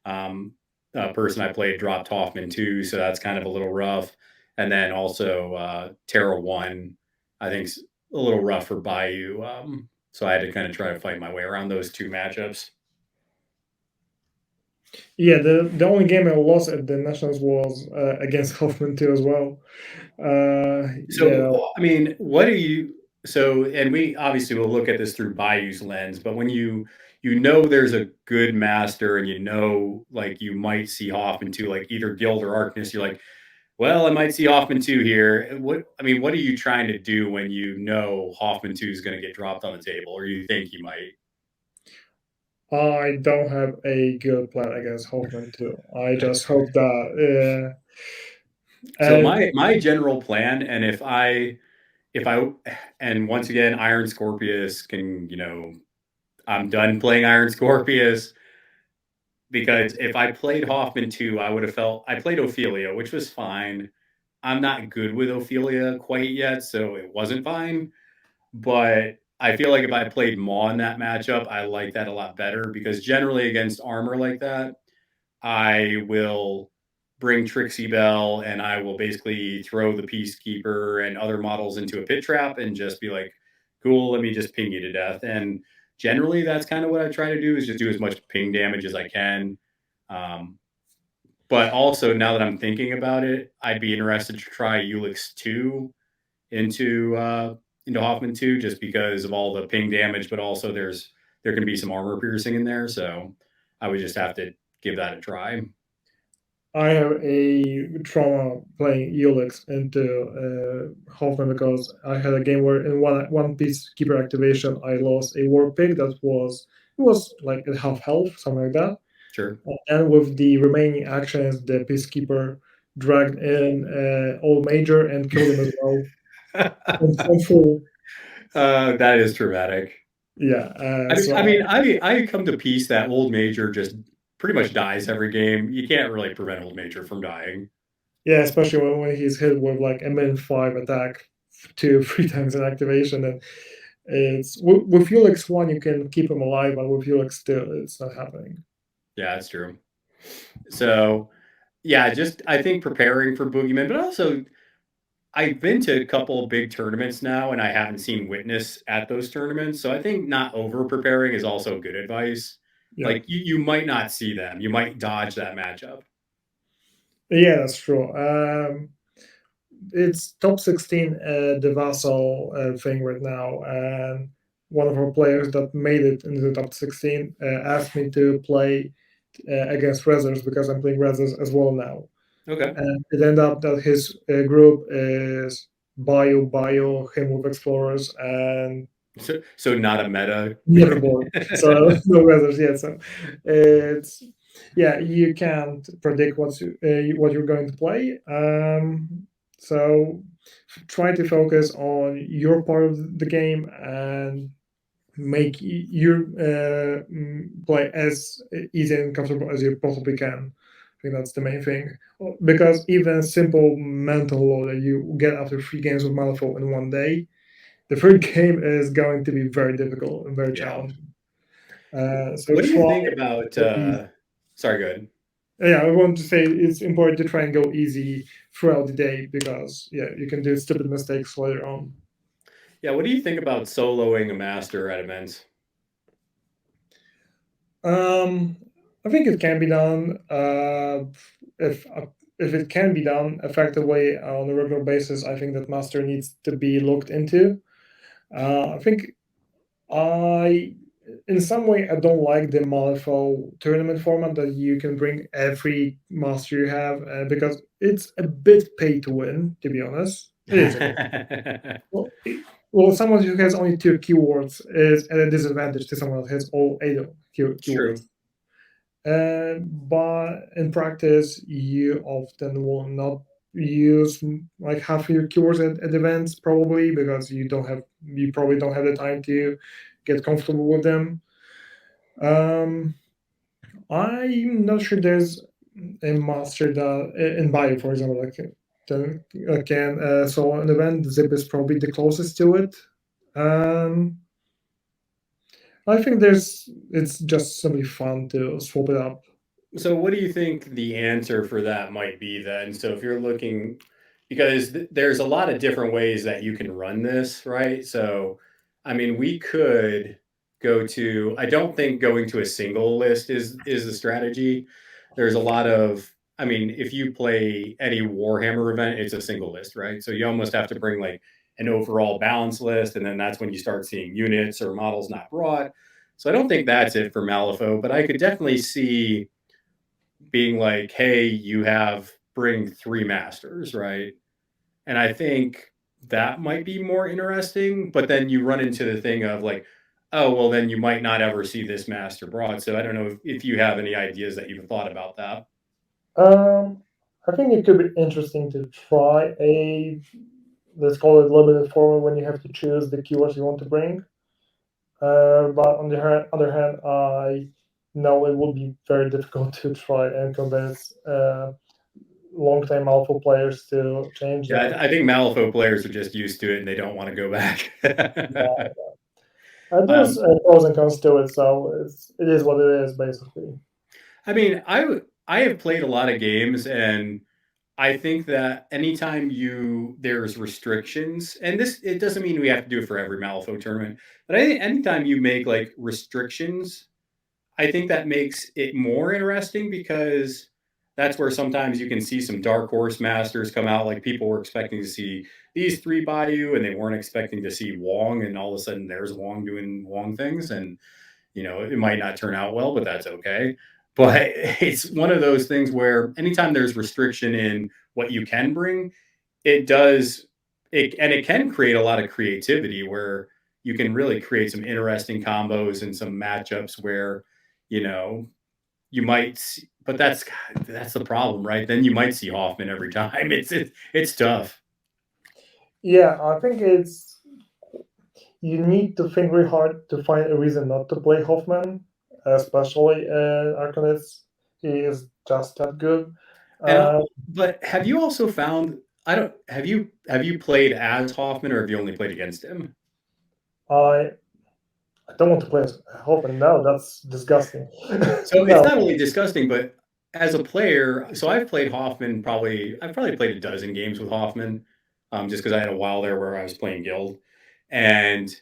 Um, a person I played dropped Hoffman too, so that's kind of a little rough. And then also Terra One, I think's a little rough for Bayou. So I had to kind of try to fight my way around those two matchups. Yeah, the only game I lost at the Nationals was against Hoffman too as well. So Yeah, I mean, what do you? So and we obviously will look at this through Bayou's lens, but when you know there's a good master and you know like you might see Hoffman too, like either Guild or Arcness, you're like, well, I might see Hoffman 2 here. What are you trying to do when you know Hoffman 2 is gonna get dropped on the table, or you think he might? I don't have a good plan against Hoffman too. I just hope that. So Uh, my general plan, and if I and once again, Iron Scorpius can, I'm done playing Iron Scorpius because if I played Hoffman 2, I would have felt I played Ophelia, which was fine. I'm not good with Ophelia quite yet, so it wasn't fine. But I feel like if I played Maw in that matchup, I like that a lot better because generally against armor like that, I will bring Trixie Bell and I will basically throw the Peacekeeper and other models into a pit trap and just be like, cool, let me just ping you to death. And generally that's kind of what I try to do is just do as much ping damage as I can. Um, but also now that I'm thinking about it, I'd be interested to try Ulix 2 into into Hoffman too, just because of all the ping damage, but also there can be some armor piercing in there, so I would just have to give that a try. I have a trauma playing Eolix into Hoffman because I had a game where in one peacekeeper activation I lost a war pig that was like at half health, something like that. Sure. And with the remaining actions, the peacekeeper dragged in old major and killed him as well. On full. That is traumatic. Yeah. I come to peace that old major just pretty much dies every game. You can't really prevent old major from dying. Yeah, especially when he's hit with like a -5 attack 2 or 3 times in activation, and it's with Helix 1 you can keep him alive, but with Helix 2 it's not happening. Yeah, that's true. So, yeah, just I think preparing for Boogeyman, but also I've been to a couple of big tournaments now, and I haven't seen Witness at those tournaments. So I think not over preparing is also good advice. Yeah. Like you might not see them, you might dodge that matchup. Yeah, that's true. It's top 16 the Vassal thing right now, and one of our players that made it into the top 16 asked me to play against Rezzers because I'm playing Rezzers as well now. Okay. And it ended up that his group is Bio, him with Explorers, and So not a meta. Neverborn. So no Rezzers yet. So it's you can't predict what you're going to play. So try to focus on your part of the game and make your play as easy and comfortable as you possibly can. I think that's the main thing. Because even simple mental load that you get after 3 games of Malifaux in one day, the third game is going to be very difficult and very challenging. So what do you think about? Sorry, go ahead. Yeah, I want to say it's important to try and go easy throughout the day because you can do stupid mistakes later on. Yeah, what do you think about soloing a master at events? I think it can be done if it can be done effectively on a regular basis. I think that master needs to be looked into. I think in some way, I don't like the Malifaux tournament format that you can bring every master you have because it's a bit pay to win, to be honest. It is. Well, someone who has only 2 keywords is at a disadvantage to someone that has all 8 keywords. But in practice, you often will not use like half your keywords at events probably because you probably don't have the time to get comfortable with them. I'm not sure there's a master that in bio, for example, so an event zip is probably the closest to it. I think it's just simply fun to swap it up. So what do you think the answer for that might be then? So if you're looking, because there's a lot of different ways that you can run this, right? So, I mean, we could go to, I don't think going to a single list is the strategy. There's a lot of, I mean, if you play any Warhammer event, it's a single list, right? So you almost have to bring like an overall balance list, and then that's when you start seeing units or models not brought. So I don't think that's it for Malifaux, but I could definitely see being like, hey, you have bring 3 masters, right? And I think that might be more interesting, but then you run into the thing of like, oh, well, then you might not ever see this master brought. So I don't know if you have any ideas that you've thought about that. I think it could be interesting to try let's call it limited format when you have to choose the keywords you want to bring. But on the other hand, I know it will be very difficult to try and convince long-time Malifaux players to change that. I think Malifaux players are just used to it and they don't want to go back. There's pros and cons to it, so it is what it is, basically. I mean, I have played a lot of games, and I think that anytime there's restrictions, and it doesn't mean we have to do it for every Malifaux tournament, but I think anytime you make like restrictions, I think that makes it more interesting because that's where sometimes you can see some dark horse masters come out. Like people were expecting to see these three by you, and they weren't expecting to see Wong, and all of a sudden there's Wong doing Wong things, and it might not turn out well, but that's okay. But it's one of those things where anytime there's restriction in what you can bring, it does it can create a lot of creativity where you can really create some interesting combos and some matchups where, you know, you might see, but that's the problem, right? Then you might see Hoffman every time. It's tough. Yeah, I think you need to think very hard to find a reason not to play Hoffman, especially Arcanist. He is just that good. And Uh, but have you also found I don't have you played as Hoffman or have you only played against him? I I don't want to play as Hoffman. No, that's disgusting. So it's No. not only disgusting, but as a player, so I've probably played a dozen games with Hoffman, just because I had a while there where I was playing Guild, and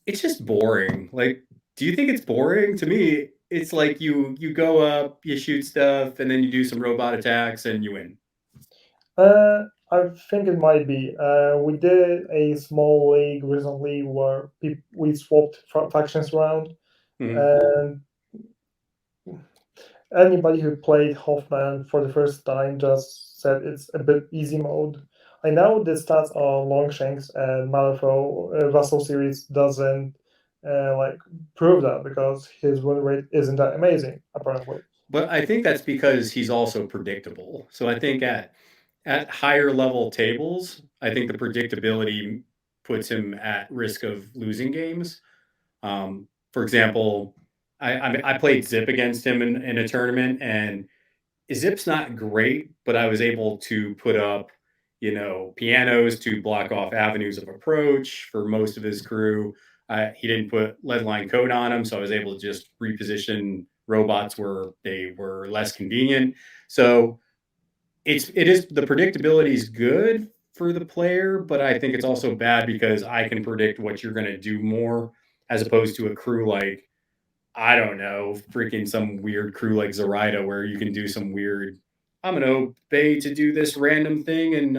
it's just boring. Like, do you think it's boring? To me, it's like you go up, you shoot stuff, and then you do some robot attacks and you win. I think it might be. We did a small league recently where we swapped factions around, Mhm. and anybody who played Hoffman for the first time just said it's a bit easy mode. I know the stats on Longshanks and Malifaux Russell series doesn't like prove that because his win rate isn't that amazing apparently. But I think that's because he's also predictable. So I think at higher level tables, I think the predictability puts him at risk of losing games. For example, I played Zip against him in a tournament, and Zip's not great, but I was able to put up, pianos to block off avenues of approach for most of his crew. He didn't put lead line code on them, so I was able to just reposition robots where they were less convenient. So it is the predictability is good for the player, but I think it's also bad because I can predict what you're going to do more as opposed to a crew like I don't know, freaking some weird crew like Zoraida where you can do some weird. I'm going to obey to do this random thing, and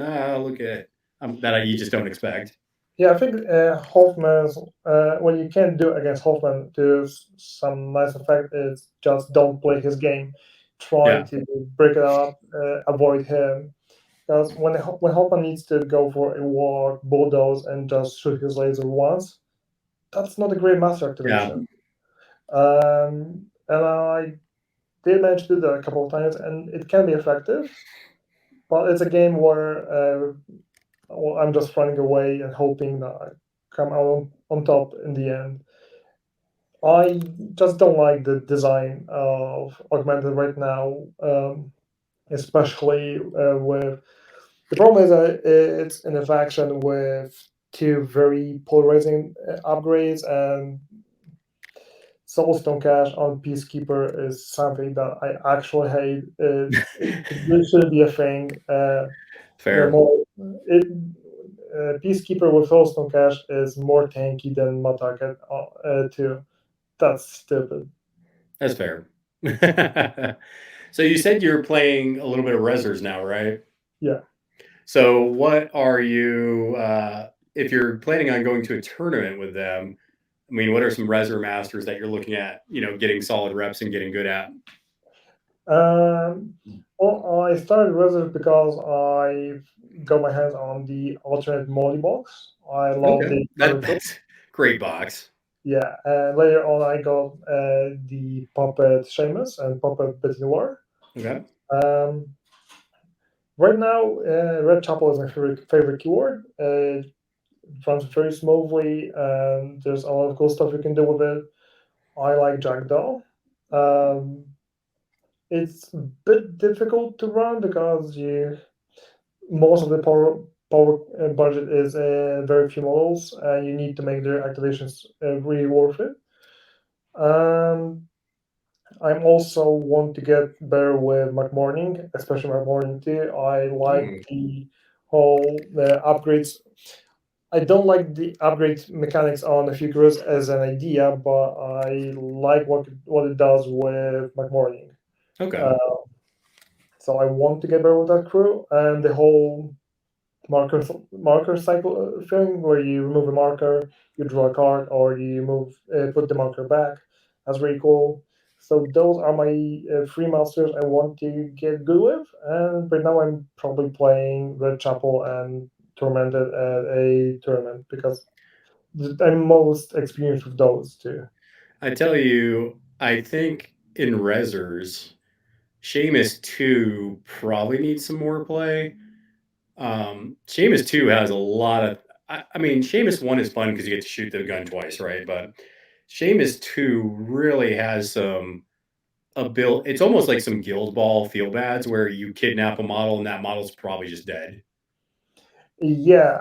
look at you just don't expect. Yeah, I think Hoffman's what you can do against Hoffman to some nice effect is just don't play his game. Try Yeah, to break it up, avoid him. Because when Hoffman needs to go for a walk, bulldoze, and just shoot his laser once, that's not a great master yeah, activation. And I did manage to do that a couple of times, and it can be effective. But it's a game where well, I'm just running away and hoping that I come out on top in the end. I just don't like the design of Augmented right now, especially with the problem is that it's in a faction with two very polarizing upgrades, and Soulstone Cache on Peacekeeper is something that I actually hate. It shouldn't be a thing. The fair. more it, Peacekeeper with Soulstone Cache is more tanky than Mataket too. That's stupid. That's fair. So you said you're playing a little bit of Rezzers now, right? Yeah. So what are you, if you're planning on going to a tournament with them, I mean, what are some Rezzer masters that you're looking at, getting solid reps and getting good at? Um, well, I started Resident because I got my hands on the alternate Molly box. I love Okay. the character. That's great box. Yeah, and later on I got the Puppet Seamus and Puppet Betilar. Okay. Um, right now, Red Chapel is my favorite keyword. It runs very smoothly, and there's a lot of cool stuff you can do with it. I like Jackdaw. Um, it's a bit difficult to run because most of the power budget is very few models, and you need to make their activations really worth it. Um, I'm also want to get better with McMorning, especially McMorning 2. I like Mm, the whole upgrades. I don't like the upgrade mechanics on the figures as an idea, but I like what it does with McMorning. okay. Uh, so I want to get better with that crew and the whole marker cycle thing where you remove a marker, you draw a card, or you put the marker back. That's really cool. So those are my three masters I want to get good with, and right now I'm probably playing Red Chapel and Tormented at a tournament because I'm most experienced with those two. I tell you, I think in Rezzers, Seamus 2 probably needs some more play. Seamus 2 has a lot of. I mean, Seamus 1 is fun because you get to shoot the gun twice, right? But Seamus 2 really has some it's almost like some Guild Ball feel bads where you kidnap a model and that model's probably just dead. Yeah,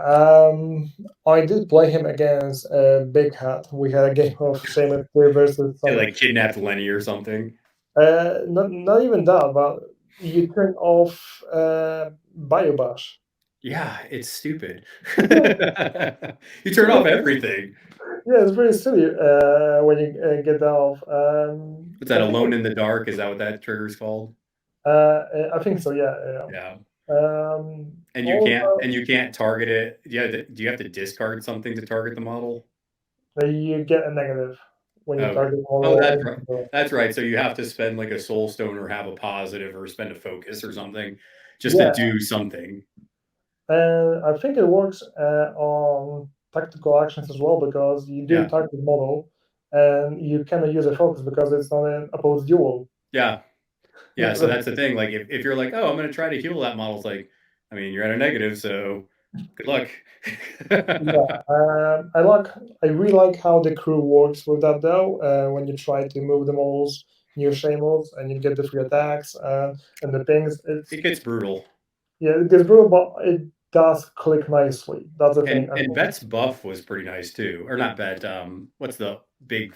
I did play him against Big Hat. We had a game of Seamus 2 versus They some. like kidnapped Lenny or something. Not even that, but you turn off Biobash. Yeah, it's stupid. Yeah, You turn off everything. yeah, it's pretty silly when you get that off. What's that? I think Alone in the Dark? Is that what that trigger's called? I think so. Yeah, yeah. Yeah. Um, And also, you can't target it. Yeah, do you have to discard something to target the model? you get a negative when you Okay. target Oh, model. that's right. That's right. So you have to spend like a soul stone or have a positive or spend a focus or something just to Yeah, do something. and I think it works on tactical actions as well because you do Yeah. target model, and you cannot use a focus because it's not an opposed duel. Yeah. Yeah. So that's the thing. Like if you're like, oh, I'm gonna try to heal that model, it's like, I mean, you're at a negative, so good luck. Yeah, I really like how the crew works with that though. When you try to move the models near Shamos and you get the free attacks and the things, It gets brutal. it gets brutal, but it does click nicely. That's the thing. And Bet's buff was pretty nice too. Or not Bet, what's the big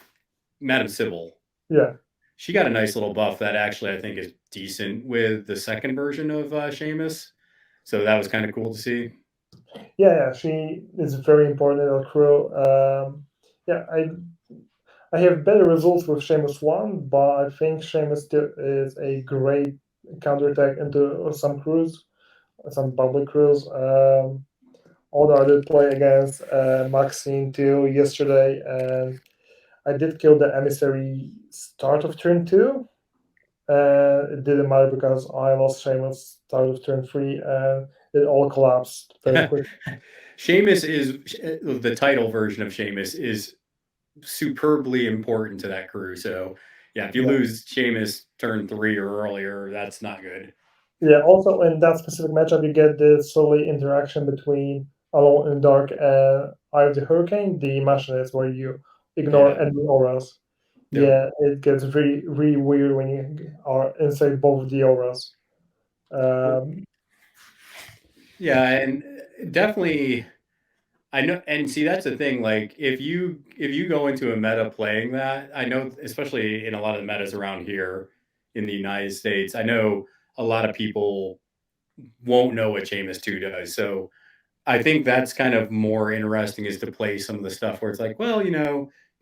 Madam Sybil? Yeah, She got a nice little buff that actually I think is decent with the second version of Seamus. So that was kind of cool to see. yeah, she is very important in our crew. Yeah, I have better results with Sheamus 1, but I think Sheamus 2 is a great counterattack into some crews, some public crews. Although I did play against Maxine 2 yesterday, and I did kill the emissary start of turn 2. It didn't matter because I lost Sheamus start of turn 3, and it all collapsed very quick. Seamus is the title version of Seamus is superbly important to that crew. So yeah, if you Yeah. lose Seamus turn 3 or earlier, that's not good. Yeah, also in that specific matchup, you get the silly interaction between Alone in the Dark and Eye of the Hurricane, the machinates where you ignore Yeah. enemy auras. Yep. Yeah, it gets really, really weird when you are inside both the auras. Yeah, and definitely I know, and see that's the thing. Like if you go into a meta playing that, I know, especially in a lot of the metas around here in the United States, I know a lot of people won't know what Jameis 2 does. So I think that's kind of more interesting is to play some of the stuff where it's like, well,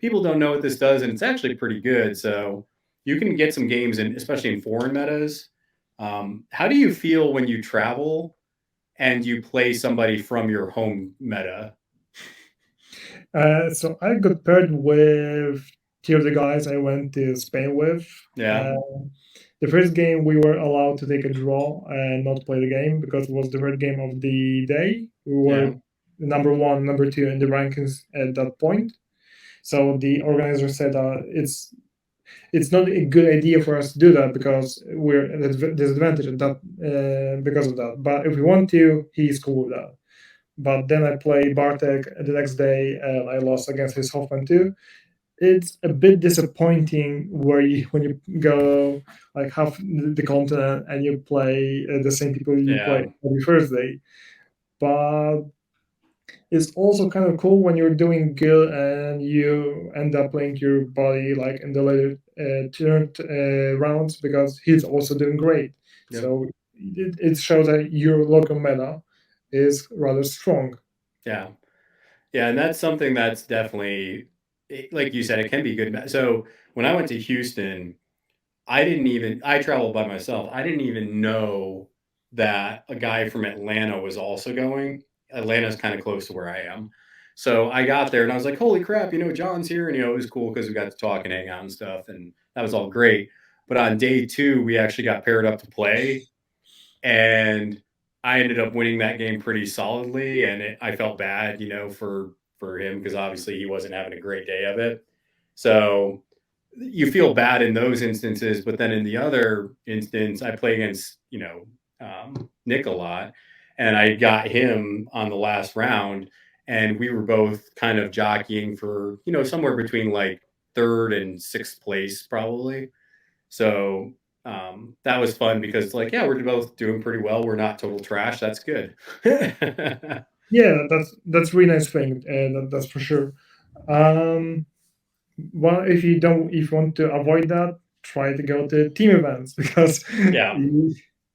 people don't know what this does, and it's actually pretty good. So you can get some games in, especially in foreign metas. How do you feel when you travel and you play somebody from your home meta? So I got paired with two of the guys I went to Spain with. Yeah, The first game we were allowed to take a draw and not play the game because it was the third game of the day. We yeah, were number one, number two in the rankings at that point. So the organizer said it's not a good idea for us to do that because we're at a disadvantage at that because of that. But if we want to, he's cool with that. But then I played Bartek the next day and I lost against his Hoffman too. It's a bit disappointing where you when you go like half the continent and you play the same people you play yeah, every Thursday. But it's also kind of cool when you're doing good and you end up playing your body like in the later turn rounds because he's also doing great. yep, So it shows that your local meta is rather strong. yeah, yeah, and that's something that's definitely, like you said, it can be good. So when I went to Houston, I traveled by myself. I didn't even know that a guy from Atlanta was also going. Atlanta's kind of close to where I am. So I got there and I was like, holy crap, John's here. And, it was cool because we got to talk and hang out and stuff. And that was all great. But on day 2, we actually got paired up to play. And I ended up winning that game pretty solidly. And I felt bad, for him because obviously he wasn't having a great day of it. So you feel bad in those instances, but then in the other instance, I play against Nick a lot, and I got him on the last round, and we were both kind of jockeying for somewhere between like 3rd and 6th place probably. So that was fun because like we're both doing pretty well. We're not total trash. That's good. Yeah, that's really nice thing, and that's for sure. Well, if you want to avoid that, try to go to team events because Yeah.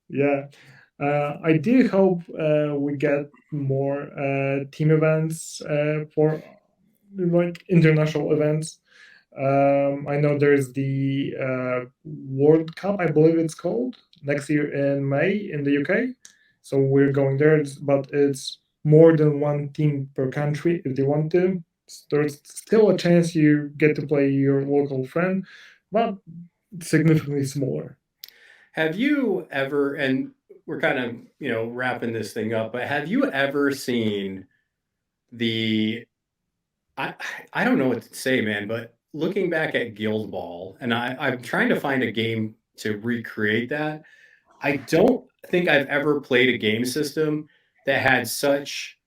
yeah. I do hope we get more team events for like international events. I know there's the World Cup, I believe it's called, next year in May in the UK. So we're going there, but it's more than one team per country if they want to. There's still a chance you get to play your local friend, but significantly smaller. Have you ever, and we're kind of, wrapping this thing up, but have you ever seen the, I don't know what to say, man, but looking back at Guild Ball, and I'm trying to find a game to recreate that. I don't think I've ever played a game system that had such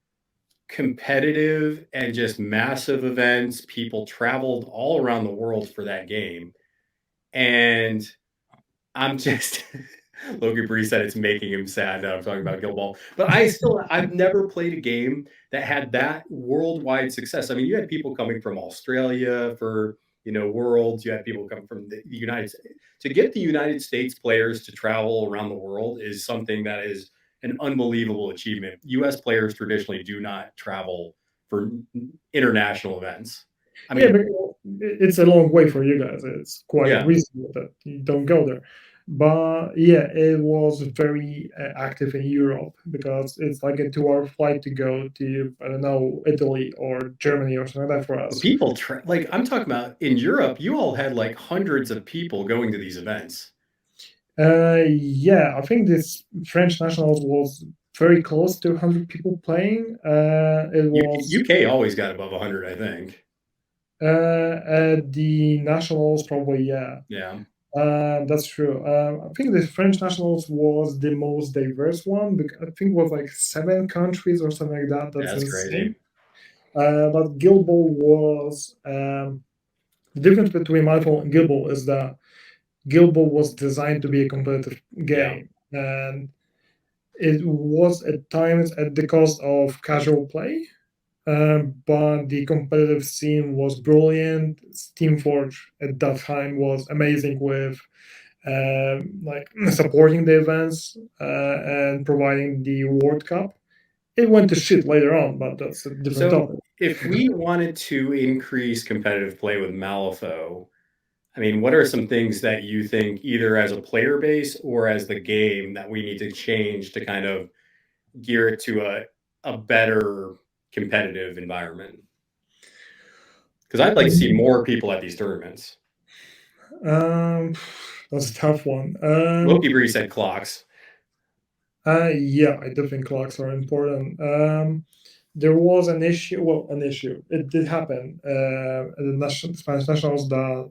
competitive and just massive events. People traveled all around the world for that game. And I'm just Logan Bree said it's making him sad that I'm talking about Guild Ball. But I've never played a game that had that worldwide success. I mean, you had people coming from Australia for, Worlds. You had people coming from the United States. To get the United States players to travel around the world is something that is an unbelievable achievement. US players traditionally do not travel for international events. I mean, yeah, but it's a long way for you guys. It's quite yeah. reasonable that you don't go there. But yeah, it was very active in Europe because it's like a 2-hour flight to go to, I don't know, Italy or Germany or something like that for us. People like I'm talking about in Europe, you all had like hundreds of people going to these events. Yeah, I think this French Nationals was very close to 100 people playing. It was UK always got above 100, I think. at the Nationals, probably, yeah. Yeah. That's true. I think the French Nationals was the most diverse one because I think it was like 7 countries or something like that. That's insane. Crazy. But Guild Ball was the difference between Malifaux and Guild Ball is that Guild Ball was designed to be a competitive game, and it was at times at the cost of casual play. But the competitive scene was brilliant. Steamforge at that time was amazing with like supporting the events and providing the World Cup. It went to shit later on, but that's a different topic. If we wanted to increase competitive play with Malifaux, I mean, what are some things that you think either as a player base or as the game that we need to change to kind of gear it to a better competitive environment? Because I'd like to see more people at these tournaments. That's a tough one. Loki Bree said clocks. Yeah, I do think clocks are important. There was an issue. Well, an issue. It did happen at the Spanish Nationals that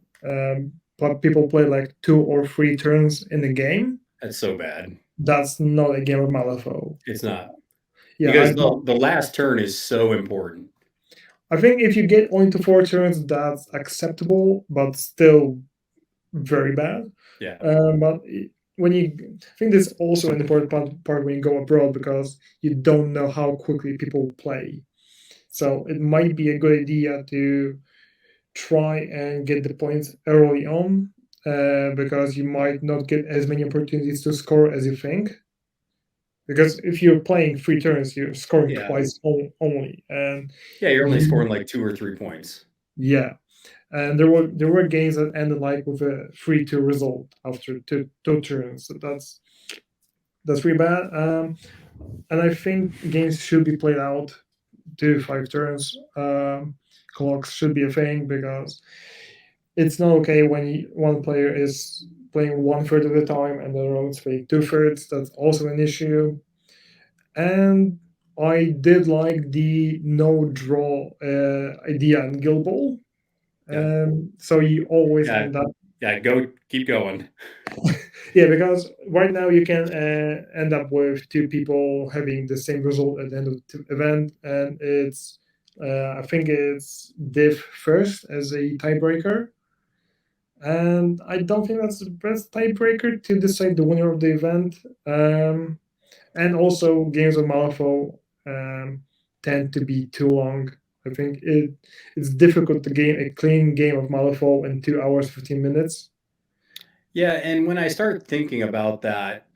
people play like 2 or 3 turns in the game. That's so bad. That's not a game of Malifaux. It's not. Yeah, because the last turn is so important. I think if you get only to 4 turns, that's acceptable, but still very bad. Yeah. But when I think this is also an important part when you go abroad because you don't know how quickly people play. So it might be a good idea to try and get the points early on because you might not get as many opportunities to score as you think. Because if you're playing 3 turns, you're scoring twice only, and you're only scoring like 2 or 3 points. Yeah, and there were games that ended like with a 3-2 result after two turns. So That's pretty bad. And I think games should be played out to 5 turns. Clocks should be a thing because it's not okay when one player is playing 1/3 of the time and the other one is playing 2/3. That's also an issue. And I did like the no draw idea in Guild Ball. So you always end up. Yeah, keep going. Yeah, because right now you can end up with two people having the same result at the end of the event, and it's I think it's div first as a tiebreaker, and I don't think that's the best tiebreaker to decide the winner of the event. And also games of Malifaux tend to be too long. I think it's difficult to game a clean game of Malifaux in 2 hours 15 minutes. Yeah, and when I start thinking about that,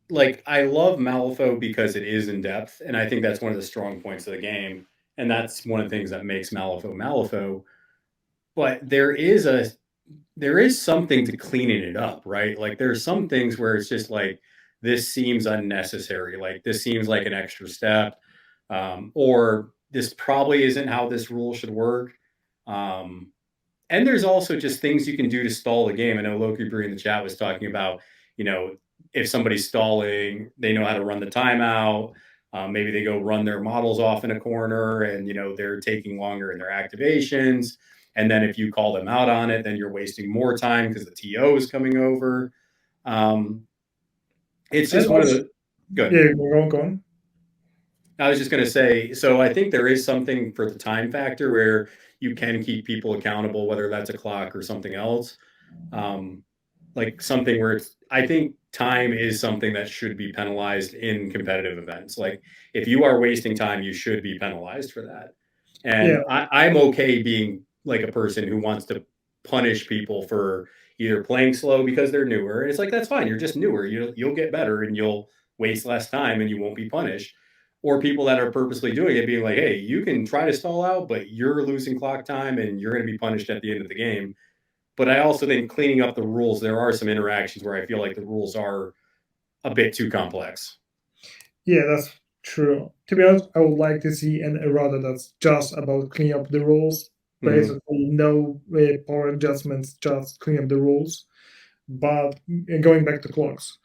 like I love Malifaux because it is in depth, and I think that's one of the strong points of the game, and that's one of the things that makes Malifaux Malifaux. But there is something to cleaning it up, right? Like there's some things where it's just like this seems unnecessary, like this seems like an extra step, or this probably isn't how this rule should work. Um, and there's also just things you can do to stall the game. I know Loki Bree in the chat was talking about, you know, if somebody's stalling, they know how to run the timeout. Maybe they go run their models off in a corner and, you know, they're taking longer in their activations. And then if you call them out on it, then you're wasting more time because the TO is coming over. It's just one of the good. Yeah, go on. I was just going to say, so I think there is something for the time factor where you can keep people accountable, whether that's a clock or something else. Like something where I think time is something that should be penalized in competitive events. Like if you are wasting time, you should be penalized for that. And I'm okay being like a person who wants to punish people for either playing slow because they're newer. And it's like, that's fine. You're just newer. You'll get better and you'll waste less time and you won't be punished. Or people that are purposely doing it being like, hey, you can try to stall out, but you're losing clock time and you're going to be punished at the end of the game. But I also think cleaning up the rules, there are some interactions where I feel like the rules are a bit too complex. Yeah, that's true. To be honest, I would like to see an errata that's just about cleaning up the rules. Basically, no power adjustments, just clean up the rules. But going back to clocks,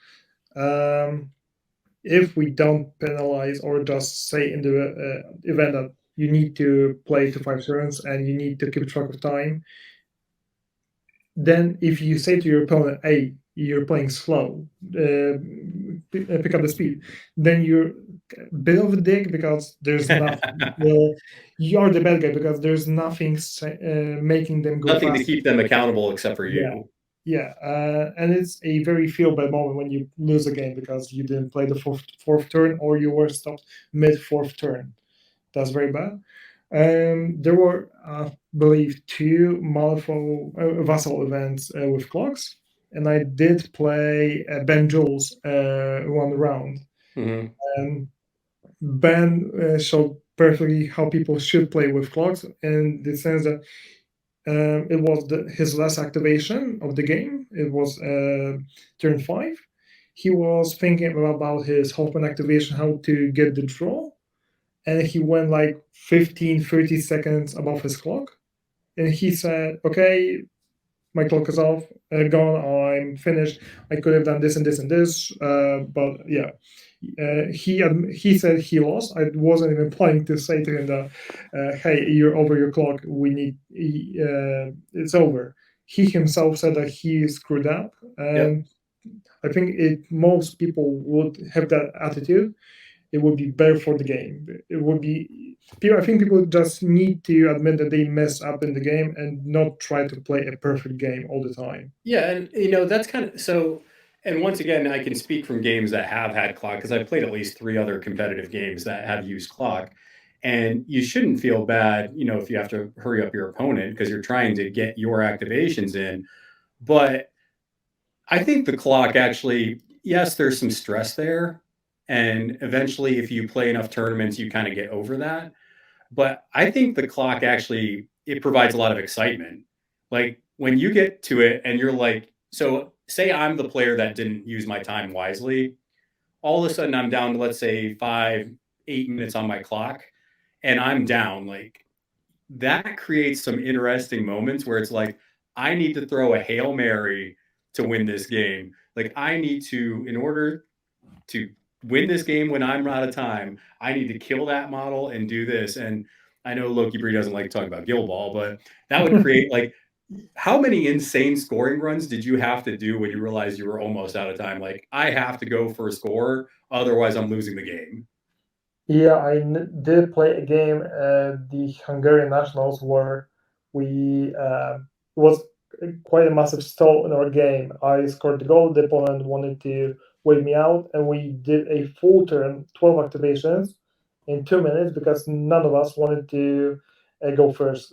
if we don't penalize or just say in the event that you need to play to 5 turns and you need to keep track of time, then if you say to your opponent, hey, you're playing slow, pick up the speed, then you're a bit of a dick because there's nothing. You're the bad guy because there's nothing making them go nothing fast. to keep them accountable except for you. Yeah, and it's a very feel-bad moment when you lose a game because you didn't play the fourth turn or you were stopped mid-fourth turn. That's very bad. There were, I believe, 2 Malifaux Vassal events with clocks, and I did play Ben Jules one round. And Ben showed perfectly how people should play with clocks in the sense that it was his last activation of the game. It was turn 5. He was thinking about his Hoffman activation, how to get the draw. And he went like 15, 30 seconds above his clock. And he said, okay, my clock is off, gone, I'm finished. I could have done this and this and this. But yeah, he said he lost. I wasn't even planning to say to him that, hey, you're over your clock. It's over. He himself said that he screwed up. And I think most people would have that attitude. It would be better for the game. It would be. I think people just need to admit that they mess up in the game and not try to play a perfect game all the time. Yeah, and you know that's kind of so. And once again, I can speak from games that have had clock because I've played at least 3 other competitive games that have used clock. And you shouldn't feel bad, you know, if you have to hurry up your opponent because you're trying to get your activations in. But I think the clock actually, yes, there's some stress there. And eventually, if you play enough tournaments, you kind of get over that. But I think the clock actually, it provides a lot of excitement. Like when you get to it and you're like, so say I'm the player that didn't use my time wisely. all of a sudden I'm down to, let's say, 5, 8 minutes on my clock, and I'm down. Like that creates some interesting moments where it's like, I need to throw a Hail Mary to win this game. Like I need to, in order to win this game when I'm out of time, I need to kill that model and do this. And I know Loki Bree doesn't like to talk about Guild Ball, but that would create like how many insane scoring runs did you have to do when you realized you were almost out of time? Like, I have to go for a score, otherwise I'm losing the game. Yeah, did play a game at the Hungarian Nationals where we it was quite a massive stall in our game. I scored the goal, the opponent wanted to wait me out, and we did a full turn, 12 activations in 2 minutes because none of us wanted to go first.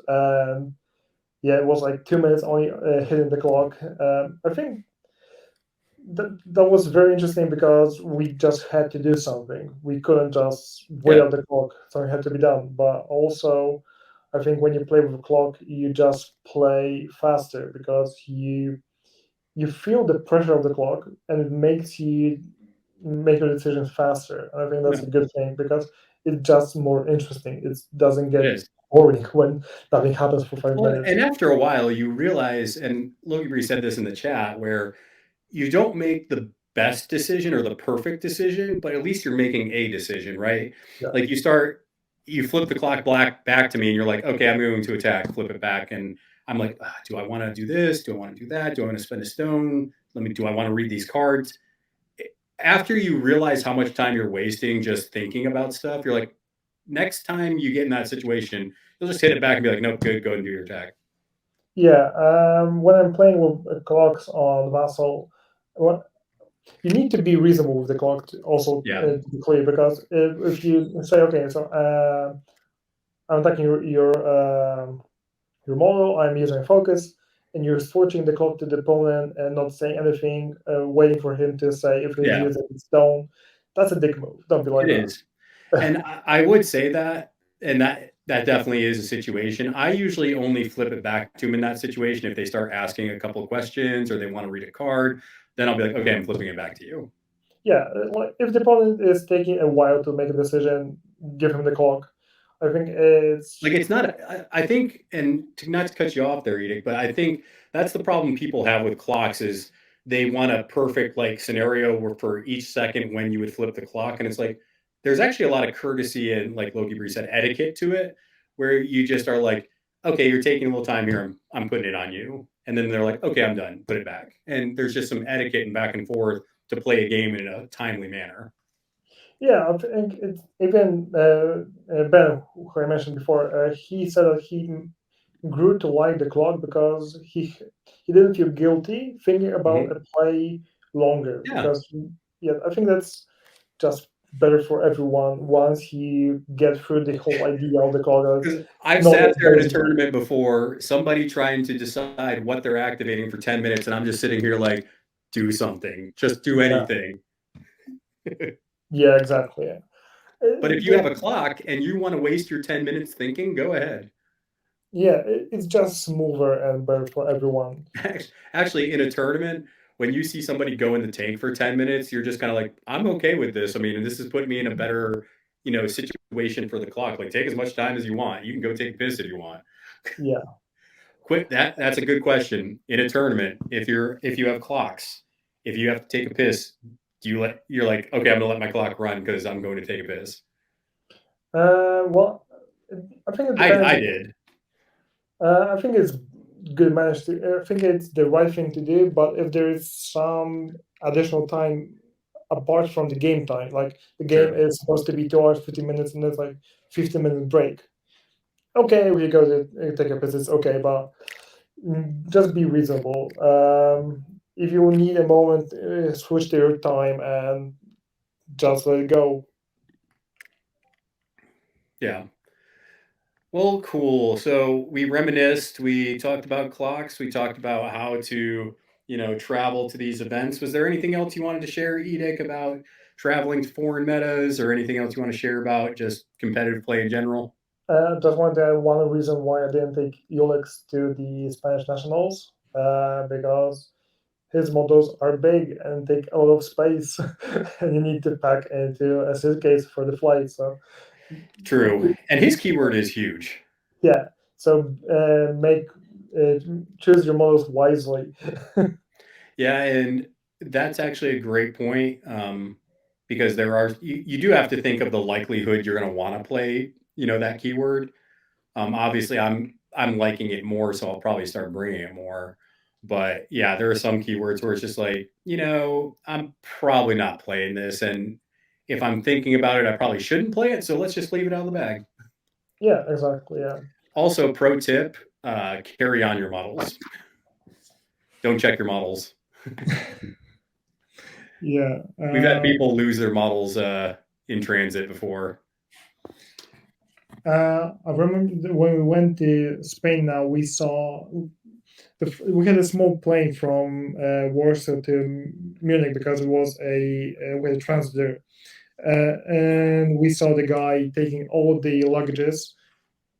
Yeah, it was like 2 minutes only hitting the clock. I think that was very interesting because we just had to do something. We couldn't just wait Yeah. on the clock. Something had to be done. But also, I think when you play with the clock, you just play faster because you feel the pressure of the clock, and it makes you make your decisions faster. And I think that's No, a good thing because it's just more interesting. It doesn't it get is. boring when nothing happens for five Well, minutes. and after a while, you realize, and Loki Bree said this in the chat, where you don't make the best decision or the perfect decision, but at least you're making a decision, right? Yeah. Like you flip the clock back to me, and you're like, okay, I'm going to attack, flip it back, and I'm like, do I want to do this? Do I want to do that? Do I want to spend a stone? Do I want to read these cards? After you realize how much time you're wasting just thinking about stuff, you're like, next time you get in that situation, you'll just hit it back and be like, nope, good, go and do your attack. Yeah, when I'm playing with clocks on Vassal, what you need to be reasonable with the clock to also Yeah, to be clear because if you say okay, so I'm attacking your model, I'm using focus, and you're switching the clock to the opponent and not saying anything, waiting for him to say if he's yeah, using stone, that's a dick move. Don't be like it that. is. And I would say that, and that definitely is a situation. I usually only flip it back to them in that situation if they start asking a couple of questions or they want to read a card. Then I'll be like, okay, I'm flipping it back to you. Yeah, like if the opponent is taking a while to make a decision, give him the clock. I think it's Like it's not. I think, and not to cut you off there, Edek, but I think that's the problem people have with clocks is they want a perfect like scenario where for each second when you would flip the clock, and it's like there's actually a lot of courtesy and like Loki Bree said, etiquette to it, where you just are like, okay, you're taking a little time here, I'm putting it on you, and then they're like, okay, I'm done, put it back, and there's just some etiquette and back and forth to play a game in a timely manner. Yeah, I think it's even Ben, who I mentioned before. He said that he grew to like the clock because he didn't feel guilty thinking about Mhm. a play longer Yeah. because yeah, I think that's just better for everyone once you get through the whole idea of the clock. That's 'Cause I've not sat that there in a basic. tournament before, somebody trying to decide what they're activating for 10 minutes, and I'm just sitting here like, "Do something. Just do Yeah, anything." yeah, exactly. Yeah. But if you have a clock and you wanna waste your 10 minutes thinking, go ahead. Yeah, it's just smoother and better for everyone. Actually, in a tournament, when you see somebody go in the tank for 10 minutes, you're just kinda like, "I'm okay with this." I mean, this is putting me in a better, situation for the clock. Like, take as much time as you want. You can go take a piss if you want. Yeah. Quick, that's a good question. In a tournament, if you have clocks, if you have to take a piss, you're like, okay, I'm gonna let my clock run because I'm going to take a piss. Well, I think it depends. I did. I think it's good managed to. I think it's the right thing to do. But if there is some additional time apart from the game time, like the game Sure. is supposed to be 2 hours, 50 minutes, and there's like 15-minute break. Okay, we go to take a piss. It's okay, but just be reasonable. If you need a moment, switch to your time and just let it go. Yeah. Well, cool. So we reminisced. We talked about clocks. We talked about how to, travel to these events. Was there anything else you wanted to share, Edek, about traveling to foreign metas, or anything else you want to share about just competitive play in general? Just one reason why I didn't take Ulix to the Spanish nationals because his models are big and take a lot of space, and you need to pack into a suitcase for the flight. So True. And his keyword is huge. yeah, so make choose your models wisely. Yeah, and that's actually a great point, because you do have to think of the likelihood you're going to want to play, that keyword. Obviously, I'm liking it more, so I'll probably start bringing it more. But yeah, there are some keywords where it's just like, I'm probably not playing this, and if I'm thinking about it, I probably shouldn't play it. So let's just leave it out of the bag. Yeah, exactly. Yeah. Also, pro tip: carry on your models. Don't check your models. Yeah. We've had people lose their models in transit before. I remember when we went to Spain. Now we saw we had a small plane from Warsaw to Munich because it was we had a transit there, and we saw the guy taking all the luggages,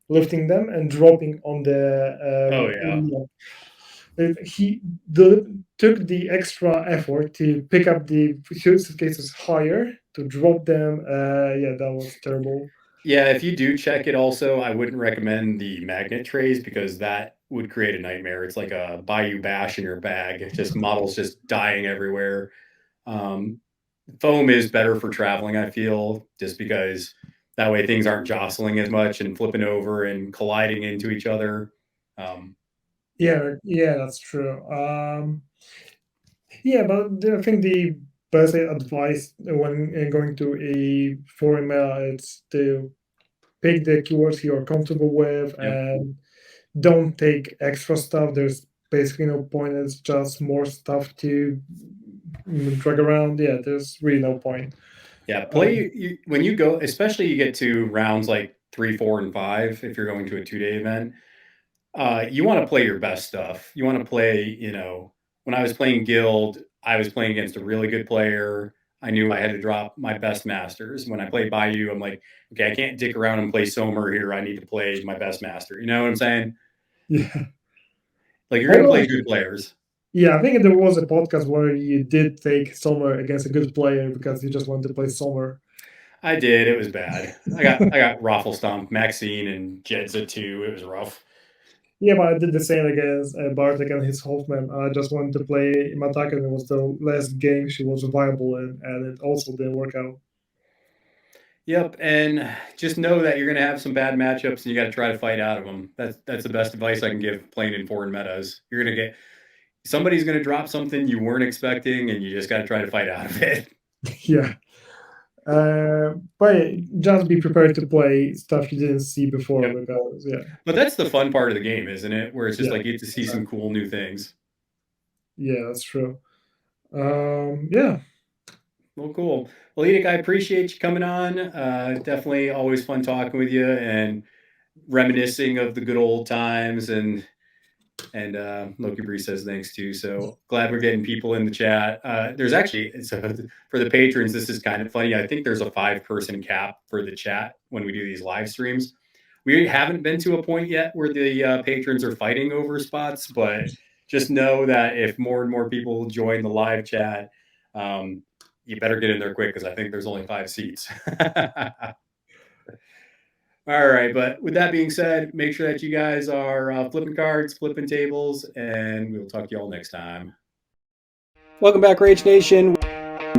lifting them and dropping on Oh the. yeah. He took the extra effort to pick up the suitcases higher to drop them. Yeah, that was terrible. Yeah, if you do check it also, I wouldn't recommend the magnet trays because that would create a nightmare. It's like a Bayou Bash in your bag, just models just dying everywhere. Um, Foam is better for traveling, I feel, just because that way things aren't jostling as much and flipping over and colliding into each other. Um, Yeah, that's true. Yeah, but I think the best advice when going to a foreign mail is to pick the keywords you're comfortable with yep. and don't take extra stuff. There's basically no point. It's just more stuff to drag around. Yeah, there's really no point. Yeah, when you go, especially you get to rounds like 3, 4, and 5, if you're going to a 2-day event. You want to play your best stuff. You want to play, when I was playing Guild, I was playing against a really good player. I knew I had to drop my best masters. When I play Bayou, I'm like, okay, I can't dick around and play Somer here. I need to play my best master. You know what I'm saying? Yeah. Like, you're going to play good players. Yeah, I think there was a podcast where you did take Sommer against a good player because you just wanted to play Sommer. I did. It was bad. I got Raffle Stomp, Maxine, and Jedza too. It was rough. Yeah, but I did the same against Bartek and his Hoffman. I just wanted to play Mataka, and it was the last game she was viable in, and it also didn't work out. Yep, and just know that you're going to have some bad matchups, and you got to try to fight out of them. That's the best advice I can give playing in foreign metas. You're going to get somebody's going to drop something you weren't expecting, and you just got to try to fight out of it. Yeah. But just be prepared to play stuff you didn't see before, Yep. because But that's the fun part of the game, isn't it? Where it's just Yeah. like you get to see some cool new things. Yeah, that's true. Yeah. Well, cool. Well, Edek, I appreciate you coming on. Definitely always fun talking with you and reminiscing of the good old times. And Loki Bree says thanks too. So glad we're getting people in the chat. There's actually, for the patrons, this is kind of funny. I think there's a 5-person cap for the chat when we do these live streams. We haven't been to a point yet where the patrons are fighting over spots, but just know that if more and more people join the live chat, you better get in there quick because I think there's only 5 seats. All right, but with that being said, make sure that you guys are flipping cards, flipping tables, and we'll talk to y'all next time. Welcome back, Rage Nation.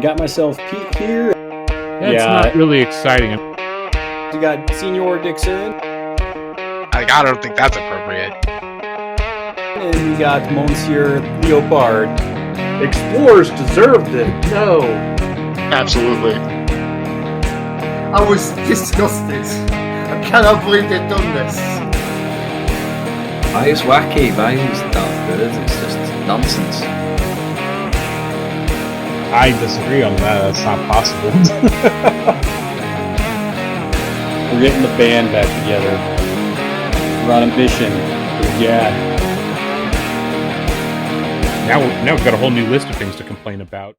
Got myself Pete here. That's not really exciting. You got Senior Dixon. I don't think that's appropriate. And you got Monsieur Leopard. Explorers deserved it. No. Absolutely. I was disgusted. I cannot believe they've done this. It's wacky, Bayou's not good, it's just nonsense. I disagree on that. That's not possible. We're getting the band back together. We're on a mission. Yeah. Now we've got a whole new list of things to complain about.